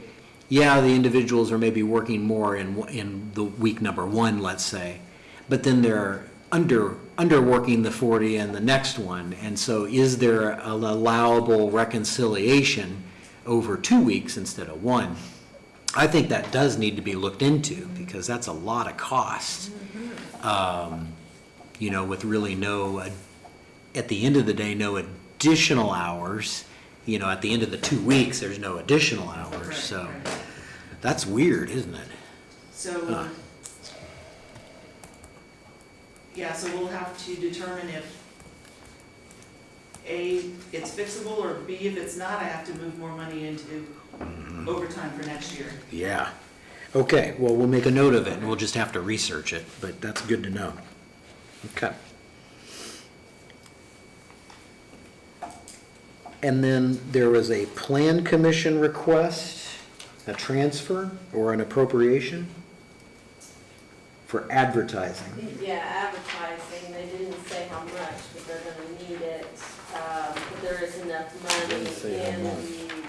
yeah, the individuals are maybe working more in the week number 1, let's say, but then they're underworking the 40 and the next one, and so is there an allowable reconciliation over 2 weeks instead of 1? I think that does need to be looked into, because that's a lot of cost. With really at the end of the day, no additional hours. At the end of the 2 weeks, there's no additional hours, right, so right. that's weird, isn't it? So, yeah, so we'll have to determine if A, it's fixable, or B, if it's not, I have to move more money into overtime for next year. Yeah. Okay, well, we'll make a note of it, and we'll just have to research it, but that's good to know. Okay. And then there was a plan commission request, a transfer or an appropriation for advertising. Yeah, advertising, they didn't say how much, but they're gonna need it. But there is enough Didn't say how money much. in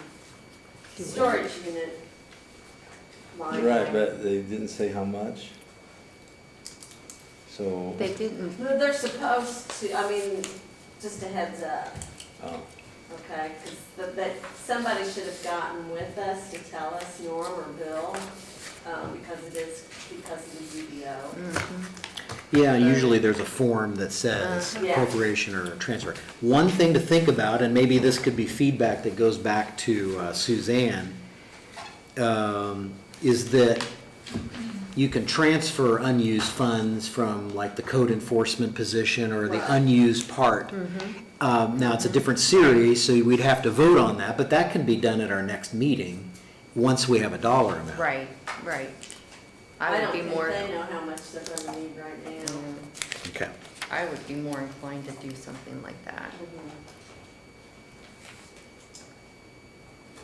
the storage unit line. Right, but they didn't say how much. So, They didn't, No, they're supposed to, just a heads up, oh, okay? Because that, somebody should have gotten with us to tell us, Norm or Bill, because of the UDO. Yeah, usually there's a form that says Yeah. appropriation or transfer. One thing to think about, and maybe this could be feedback that goes back to Suzanne, is that you can transfer unused funds from like the code enforcement position or the Right. unused part. Now, it's a different series, so we'd have to vote on that, but that can be done at our next meeting, once we have a dollar amount. right. I I don't would be think more, they know how much they're gonna need right now. Okay. I would be more inclined to do something like that,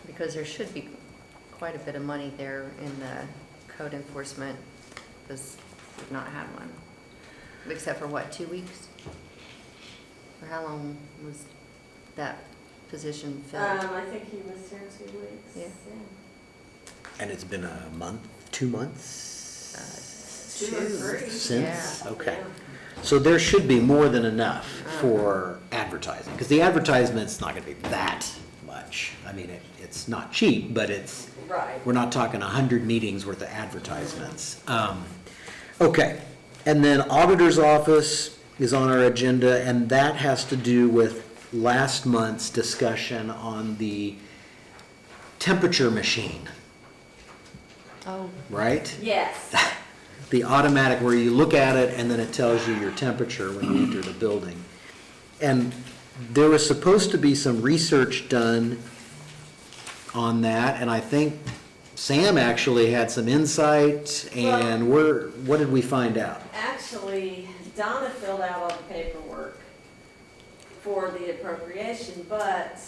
because there should be quite a bit of money there in the code enforcement, because we've not had one. Except for what, 2 weeks? Or how long was that position filled? I think he was here 2 weeks. Yeah. And it's been a month, 2 months 2 or 3. since? Yeah. Okay. So there should be more than enough for advertising, because the advertisement's not gonna be that much. I mean, it's not cheap, but it's, Right. we're not talking 100 meetings worth of advertisements. Okay, and then auditor's office is on our agenda, and that has to do with last month's discussion on the temperature machine, Oh, right? Yes. The automatic, where you look at it and then it tells you your temperature when you enter the building. And there was supposed to be some research done on that, and I think Sam actually had some insight, and what did we find out? Actually, Donna filled out all the paperwork for the appropriation, but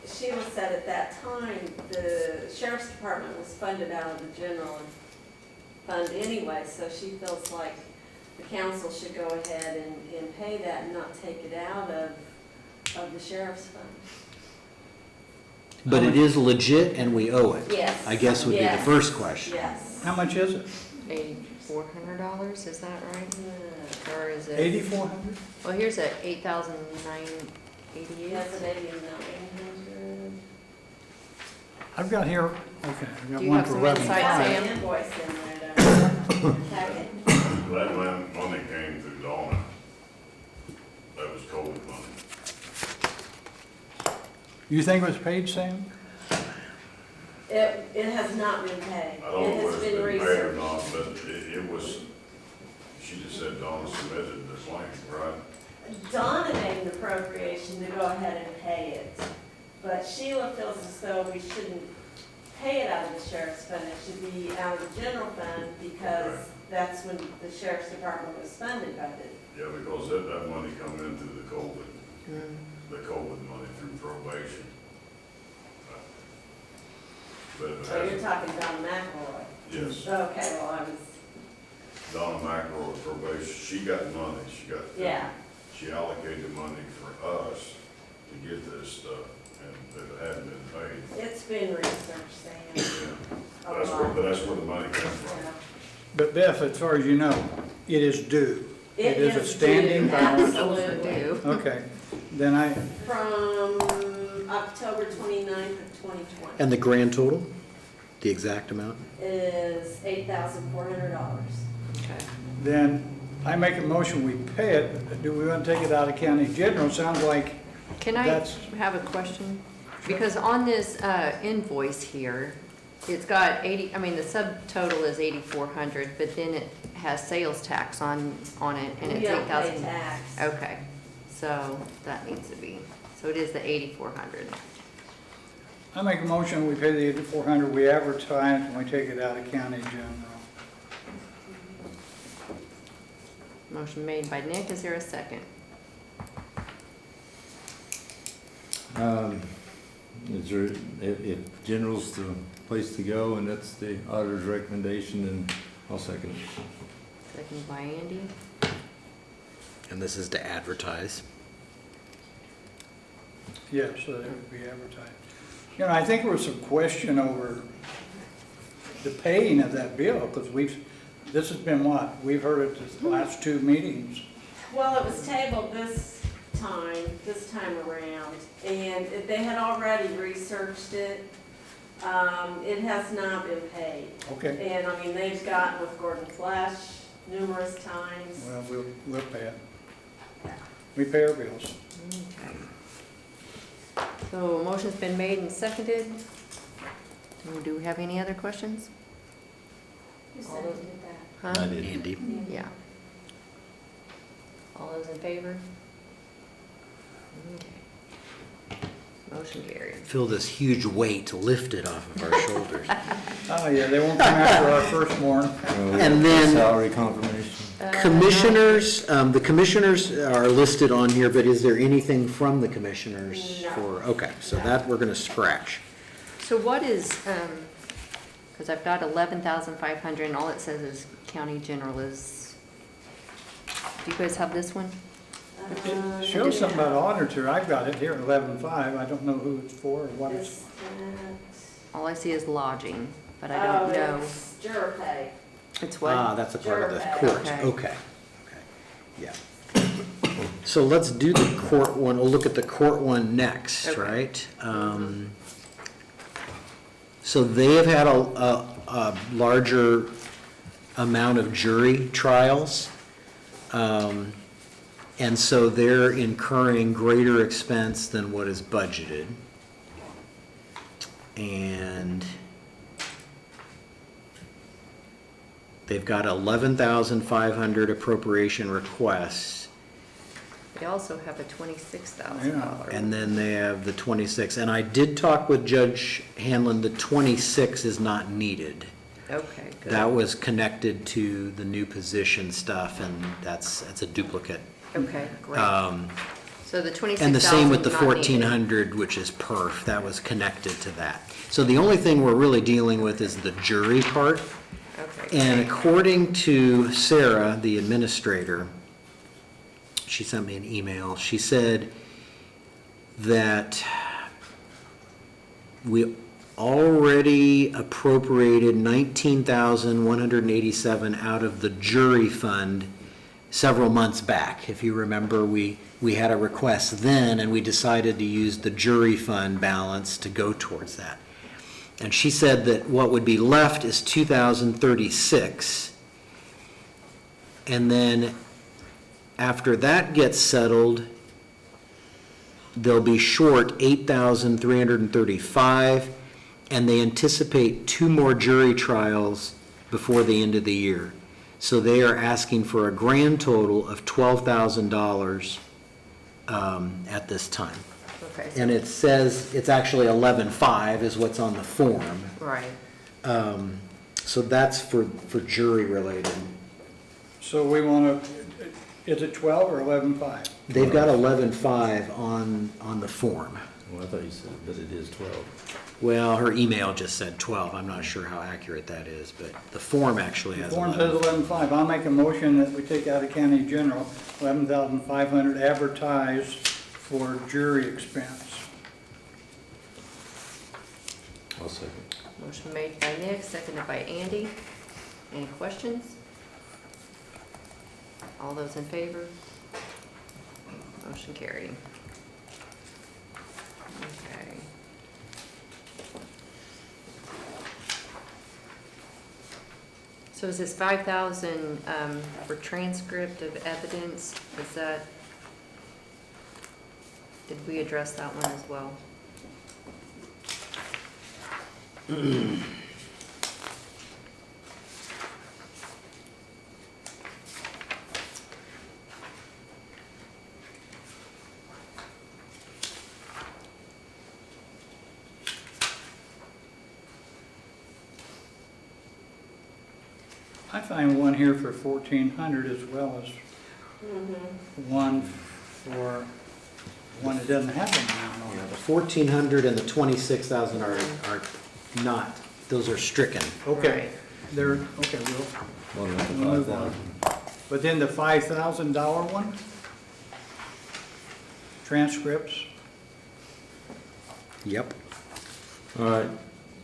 Sheila said at that time, the sheriff's department was funded out of the general fund anyway, so she feels like the council should go ahead and pay that and not take it out of the sheriff's fund. But it is legit and we owe it. Yes. I guess would be the Yes. first question. Yes. How much is it? $8,400, is that right? Or is it? 8,400? Well, here's a 8,988. Yes, an 8900. I've got here, okay, I've Do got you one have for some 11,500. insight, Sam? Invoice in there, though. Packet. That money came through Donna. That was COVID money. You think it was paid, Sam? It has not been paid. I don't know It has if it's been been paid or researched. not, but it was, she just said Donna submitted the claim, right? Donna made an appropriation to go ahead and pay it, but Sheila feels as though we shouldn't pay it out of the sheriff's fund. It should be out of the general fund because that's when the sheriff's department was funded by the, Yeah, because that money come in through the COVID money through probation. But it so you're has, talking Donna McElroy. yes, Okay, well, I was, Donna McElroy probation, she got money, yeah. she allocated money for us to get this stuff, and it hadn't been paid. It's been researched, Sam. Yeah. A That's lot. that's where the money comes from. Yeah. But Beth, as far as you know, it is due. It is a standing due, balance. Absolutely. Overdue. Okay, then From October 29th of 2020 And the grand total, the exact amount? is $8,400. then I make a motion, we pay it. Do we want to take it out of county general? Sounds like Can I That's- have a question? Because on this invoice here, it's got 80, I mean, the subtotal is 8,400, but then it has sales tax on it, and We it's don't pay 8,000. tax. Okay, so that needs to be, so it is the 8,400. I make a motion, we pay the 8,400, we advertise, and we take it out of county general. Motion made by Nick, is there a second? Is there, if general's the place to go and that's the auditor's recommendation, then I'll second it. Second by Andy. And this is to advertise. Yes, so that it would be advertised. You know, I think there was some question over the paying of that bill, because this has been what? We've heard it the last 2 meetings. Well, it was tabled this time around, and they had already researched it. It has not been paid. Okay, And I mean, they've gotten with Gordon Flash numerous times. well, we'll pay it. We pay our bills. Okay. So a motion's been made and seconded. Do we have any other questions? Who said you did that? Huh? I did. Andy? Yeah. All those in favor? Okay. Motion carried. Feel this huge weight lifted off of our shoulders. Oh, yeah, they won't come after our firstborn. And then- Salary confirmation. Commissioners, the commissioners are listed on here, but is there anything from the commissioners No. for, okay, so that we're gonna scratch. So what is, because I've got 11,500 and all it says is county general is, do you guys have this one? It shows something about auditor, I've got it here, 11.5, I don't know who it's for or what it's. Is All I see is lodging, but I that, don't know. it's juror pay. It's what? Ah, that's a part of the Sure. court, Okay. okay, yeah. So let's do the court one, we'll look at the court one next, Okay. right? So they have had a larger amount of jury trials. And so they're incurring greater expense than what is budgeted. And they've got 11,500 appropriation requests. They also have a $26,000. And then they have the 26, and I did talk with Judge Hanlon, the 26 is not needed. Okay, good. That was connected to the new position stuff, and that's a duplicate. Okay, great. So the 26,000 And the same with the not needed. 1,400, which is perf, that was connected to that. So the only thing we're really dealing with is the jury part. Okay. And according to Sarah, the administrator, she sent me an email, she said that we already appropriated 19,187 out of the jury fund several months back. If you remember, we had a request then, and we decided to use the jury fund balance to go towards that. And she said that what would be left is 2,036. And then after that gets settled, they'll be short 8,335, and they anticipate 2 more jury trials before the end of the year. So they are asking for a grand total of $12,000 at this time. Okay, And it says, it's actually 11.5 is what's on the form. right. So that's for jury related. So we want to, is it 12 or 11.5? They've got 11.5 on the form. Well, I thought you said that it is 12. Well, her email just said 12. I'm not sure how accurate that is, but the form actually The has form says 11. 11.5, I'll make a motion that we take out of county general, 11,500 advertised for jury expense. I'll second. Motion made by Nick, seconded by Andy. Any questions? All those in favor? Motion carried. Okay. So is this 5,000 for transcript of evidence? Is that, did we address that one as well? I find one here for 1,400 as well as one for one that doesn't have an amount on Yeah, it. the 1,400 and the 26,000 are not, those are stricken. Okay, Right. they're, okay, we'll, One with the We'll move on. 5,000. but then the $5,000 one? Transcripts, Yep. All right,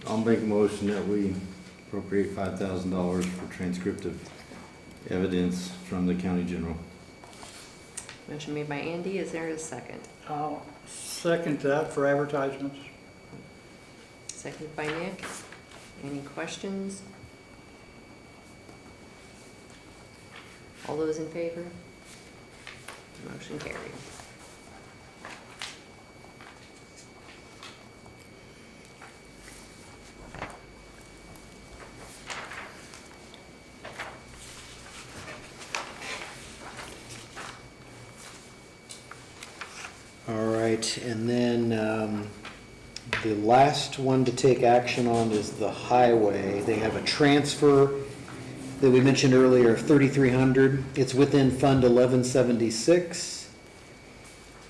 I'll make a motion that we appropriate $5,000 for transcriptive evidence from the county general. Motion made by Andy, is there a second? I'll second that for advertisements. Seconded by Nick. Any questions? All those in favor? Motion carried. All right, and then the last one to take action on is the highway. They have a transfer that we mentioned earlier of 3,300. It's within Fund 1176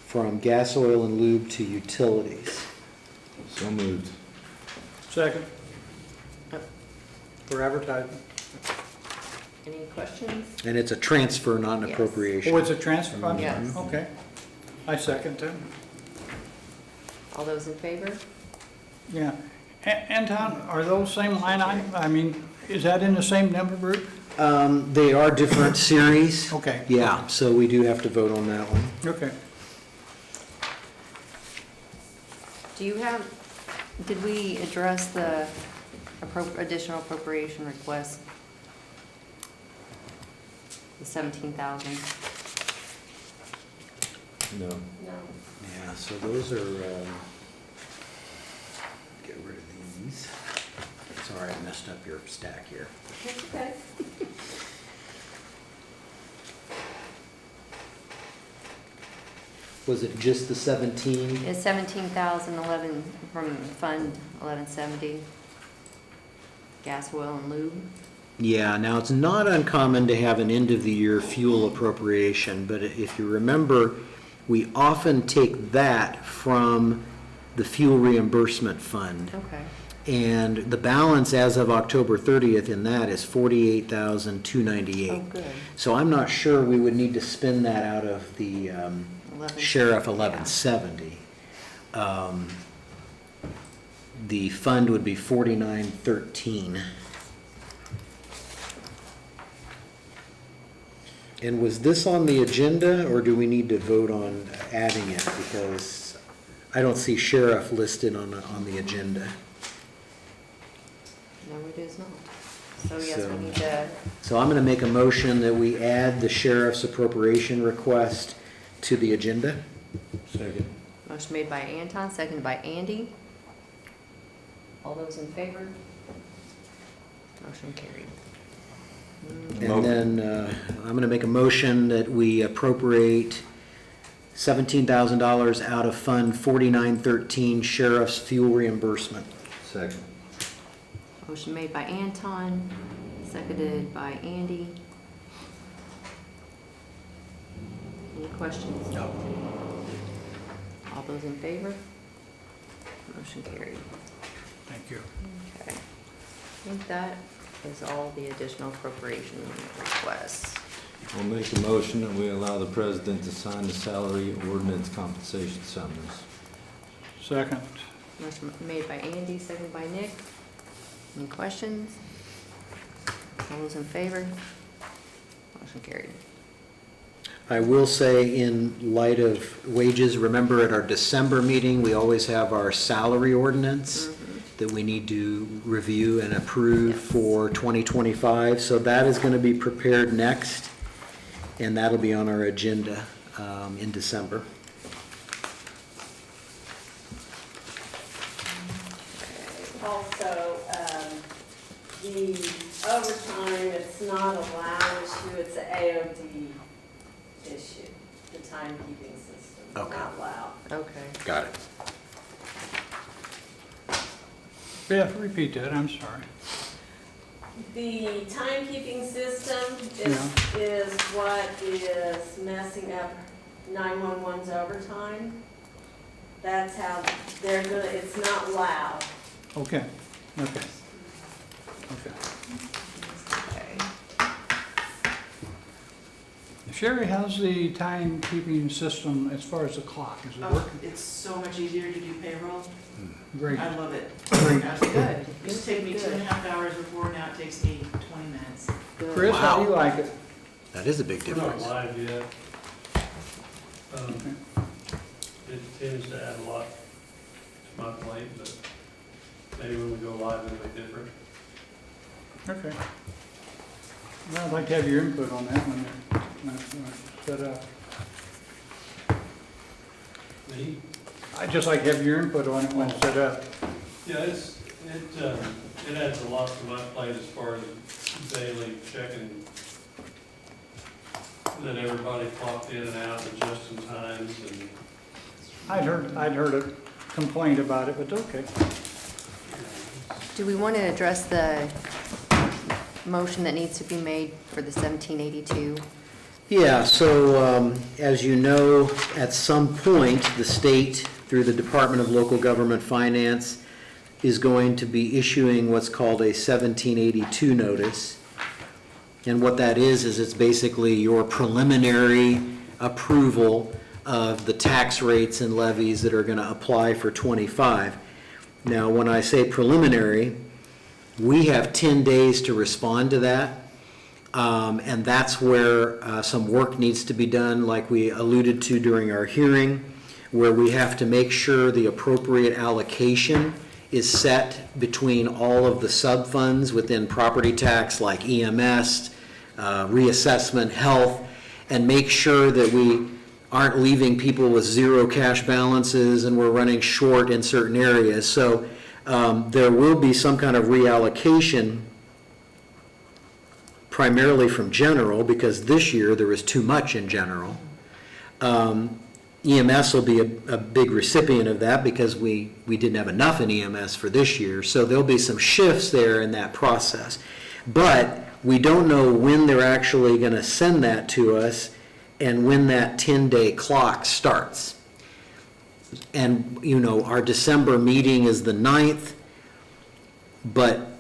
from gas, oil, and lube to utilities. So moved. Second. For advertisement. Any questions? And it's a transfer, not an Yes. appropriation. Oh, it's a transfer? I'm sorry. Yes. Okay. I second that. All those in favor? Yeah. Anton, are those same line items? I mean, is that in the same number group? They are different series. Okay. Yeah, so we do have to vote on that one. Okay. Do you have, did we address the additional appropriation request? The 17,000? No. No. Yeah, so those are, get rid of these. Sorry, I messed up your stack here. That's okay. Was it just the 17? It's 17,011 from Fund 1170, gas, oil, and lube. Yeah, now it's not uncommon to have an end-of-the-year fuel appropriation, but if you remember, we often take that from the fuel reimbursement fund. Okay. And the balance as of October 30th in that is $48,298. Oh, good. So I'm not sure we would need to spend that out of the 11. Sheriff Yeah. 1170. The fund would be 4913. And was this on the agenda, or do we need to vote on adding it? Because I don't see sheriff listed on the agenda. No, it is not. So yes, So- we need to, So I'm going to make a motion that we add the sheriff's appropriation request to the agenda. Second. motion made by Anton, seconded by Andy. All those in favor? Motion carried. And then I'm going to make a motion that we appropriate $17,000 out of Fund 4913 Sheriff's Fuel Reimbursement. Second. Motion made by Anton, seconded by Andy. Any questions? No. All those in favor? Motion carried. Thank you. Okay. I think that is all the additional appropriation requests. I'll make a motion that we allow the president to sign the salary ordinance compensation summaries. Second. Motion made by Andy, seconded by Nick. Any questions? All those in favor? Motion carried. I will say, in light of wages, remember at our December meeting, we always have our salary ordinance that we need to review and approve Yes. for 2025. So that is going to be prepared next, and that'll be on our agenda in December. Also, the overtime, it's not a WOW issue, it's an AOD issue, the timekeeping system, Okay. not WOW. Okay. Got it. Beth, repeat that, I'm sorry. The timekeeping system is what is messing up 911's overtime. That's how they're gonna, it's not loud. Okay, okay. Okay. Okay. Sherry, how's the timekeeping system as far as the clock? Is it Oh, working? it's so much easier to do payroll. Great. I love it. Great. Absolutely. Good. It used to take me 2.5 hours before, now it takes me 20 minutes. Good. Chris, how do you Wow. like it? That is a big We're not difference. live yet. It tends to add a lot to my plate, but maybe when we go live, it'll be different. Okay. Well, I'd like to have your input on that when it's set up. Me? I'd just like to have your input on it when it's set up. Yeah, it adds a lot to my plate as far as daily checking that everybody clocked in and out and just in times and, I'd heard a complaint about it, but okay. Do we want to address the motion that needs to be made for the 1782? Yeah, so as you know, at some point, the state, through the Department of Local Government Finance, is going to be issuing what's called a 1782 notice. And what that is it's basically your preliminary approval of the tax rates and levies that are going to apply for '25. Now, when I say preliminary, we have 10 days to respond to that. And that's where some work needs to be done, like we alluded to during our hearing, where we have to make sure the appropriate allocation is set between all of the sub-funds within property tax, like EMS, reassessment, health, and make sure that we aren't leaving people with zero cash balances and we're running short in certain areas. So there will be some kind of reallocation primarily from general, because this year there was too much in general. EMS will be a big recipient of that because we didn't have enough in EMS for this year. So there'll be some shifts there in that process. But we don't know when they're actually going to send that to us and when that 10-day clock starts. And, you know, our December meeting is the 9th, but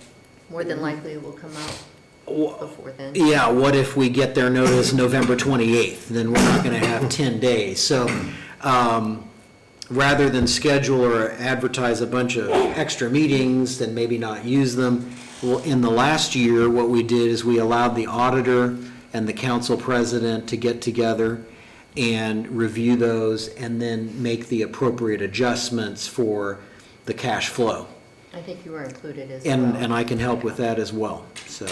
More than likely it will come out before then. yeah, what if we get their notice November 28th? Then we're not going to have 10 days. So rather than schedule or advertise a bunch of extra meetings and maybe not use them, well, in the last year, what we did is we allowed the auditor and the council president to get together and review those and then make the appropriate adjustments for the cash flow. I think you were included as well. And I can help with that as well, so.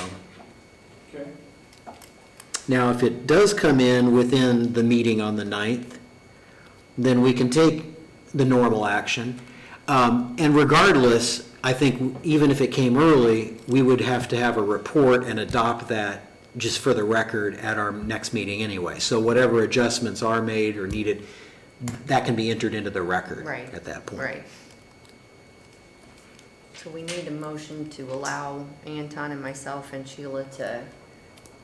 Okay. Now, if it does come in within the meeting on the 9th, then we can take the normal action. And regardless, I think even if it came early, we would have to have a report and adopt that just for the record at our next meeting anyway. So whatever adjustments are made or needed, that can be entered into the record Right. at that point. Right. So we need a motion to allow Anton and myself and Sheila to,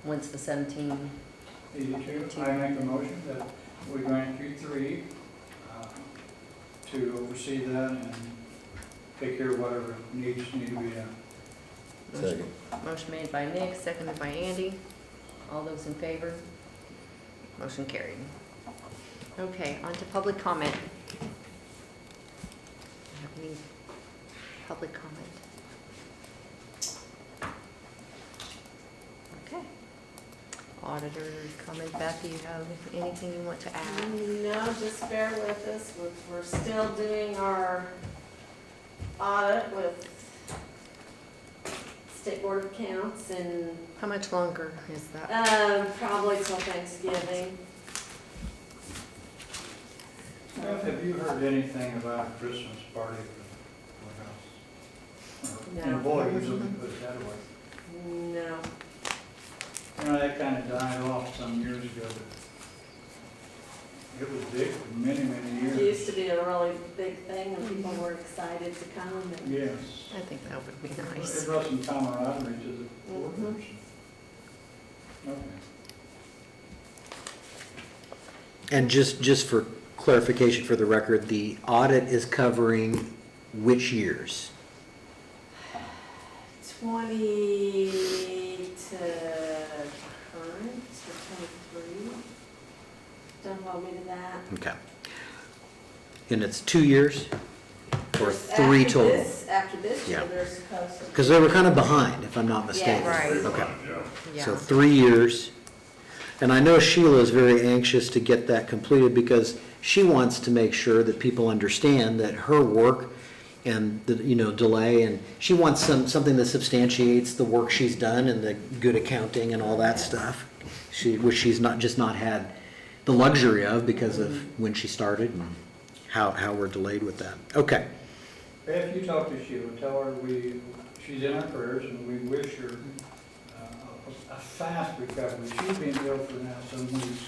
once the 17, 82, I make a motion that we grant you 3 to oversee that and take care of whatever needs need to be done. Second. motion made by Nick, seconded by Andy. All those in favor? Motion carried. Okay, on to public comment. Have any public comment? Okay. Auditor comment, Beth, do you have anything you want to add? No, just bear with us. We're still doing our audit with State Board of Accounts and How much longer is that? probably till Thanksgiving. Beth, have you heard anything about a Christmas party at the courthouse? No. Employees, let me put it that way. No. You know, that kind of died off some years ago, but it was big for many, many It used years. to be a really big thing and people were excited to come and Yes. I think that would be It nice. brought some camaraderie to the workers. Okay. And just for clarification for the record, the audit is covering which years? 20 to current, or 23. Don't hold me to that. Okay. And it's 2 years or 3 After total? After this year, Yeah. they're supposed to. Because they were kind of behind, if I'm not mistaken. right. Okay. Yeah. So Yeah. 3 years. And I know Sheila is very anxious to get that completed because she wants to make sure that people understand that her work and the, delay, and she wants something that substantiates the work she's done and the good accounting and all that stuff. Which she's not had the luxury of because of when she started and how we're delayed with that. Okay. If you talk to Sheila, tell her she's in our prayers and we wish her a fast recovery. She's been ill for now some weeks.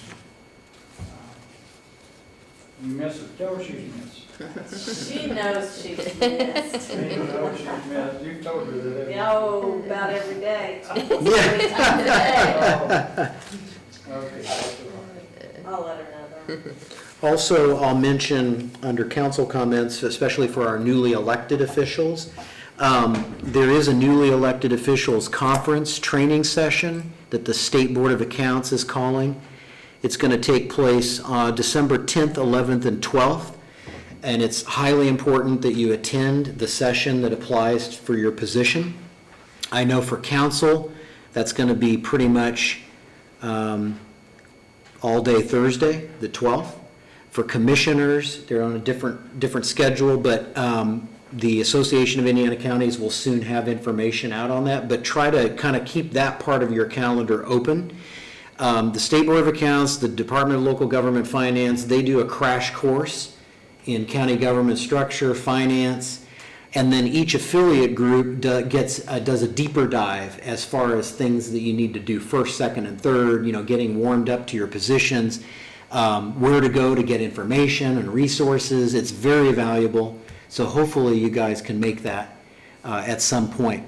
You miss her, tell her she's missed. She knows she's missed. You know she's missed, you've told her that. Oh, about every day. Okay, that's all right. I'll let her know that. Also, I'll mention under council comments, especially for our newly elected officials, there is a newly elected officials conference training session that the State Board of Accounts is calling. It's going to take place December 10th, 11th, and 12th, and it's highly important that you attend the session that applies for your position. I know for council, that's going to be pretty much all day Thursday, the 12th. For commissioners, they're on a different schedule, but the Association of Indiana Counties will soon have information out on that, but try to kind of keep that part of your calendar open. The State Board of Accounts, the Department of Local Government Finance, they do a crash course in county government structure, finance, and then each affiliate group does a deeper dive as far as things that you need to do first, second, and third, getting warmed up to your positions, where to go to get information and resources. It's very valuable, so hopefully you guys can make that at some point.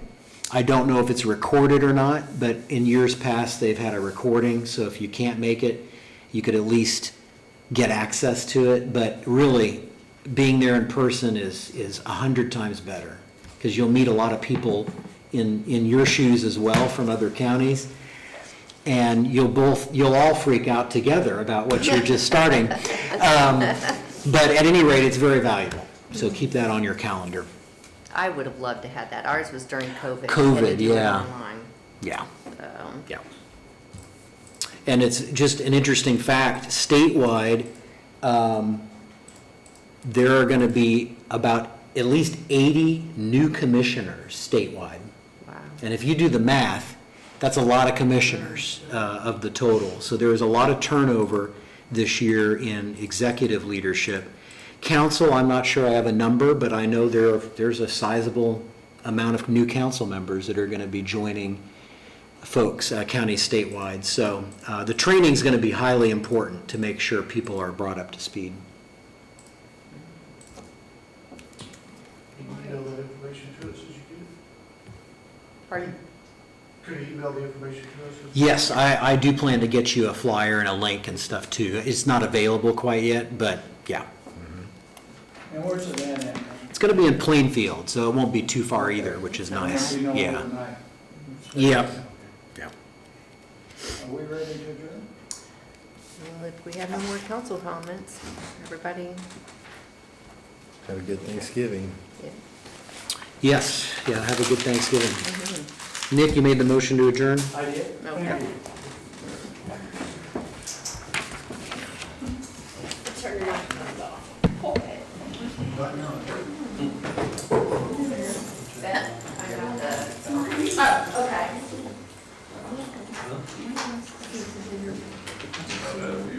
I don't know if it's recorded or not, but in years past, they've had a recording, so if you can't make it, you could at least get access to it. But really, being there in person is 100 times better, because you'll meet a lot of people in your shoes as well from other counties, and you'll all freak out together about what you're just starting. But at any rate, it's very valuable, so keep that on your calendar. I would have loved to have that. Ours was during COVID. COVID, We had to do it yeah. online. Yeah. So, Yeah. And it's just an interesting fact, statewide, there are going to be about at least 80 new commissioners statewide. wow. And if you do the math, that's a lot of commissioners of the total. So there is a lot of turnover this year in executive leadership. Council, I'm not sure I have a number, but I know there's a sizable amount of new council members that are going to be joining folks, counties statewide. So the training's going to be highly important to make sure people are brought up to speed. Can you email that information to us as you get it? Pardon? Could you email the information to us? Yes, I do plan to get you a flyer and a link and stuff too. It's not available quite yet, but yeah. And where's the van at? It's going to be in Plainfield, so it won't be too far either, which is nice. You know, Yeah. overnight. Yep. Yeah. Are we ready to adjourn? Well, if we have no more council comments, everybody, Have a good Thanksgiving. yeah. Yes, yeah, have a good Thanksgiving. Mhm. Nick, you made the motion to adjourn? I did. Okay. Turn your microphones off. Oh, okay. That'd be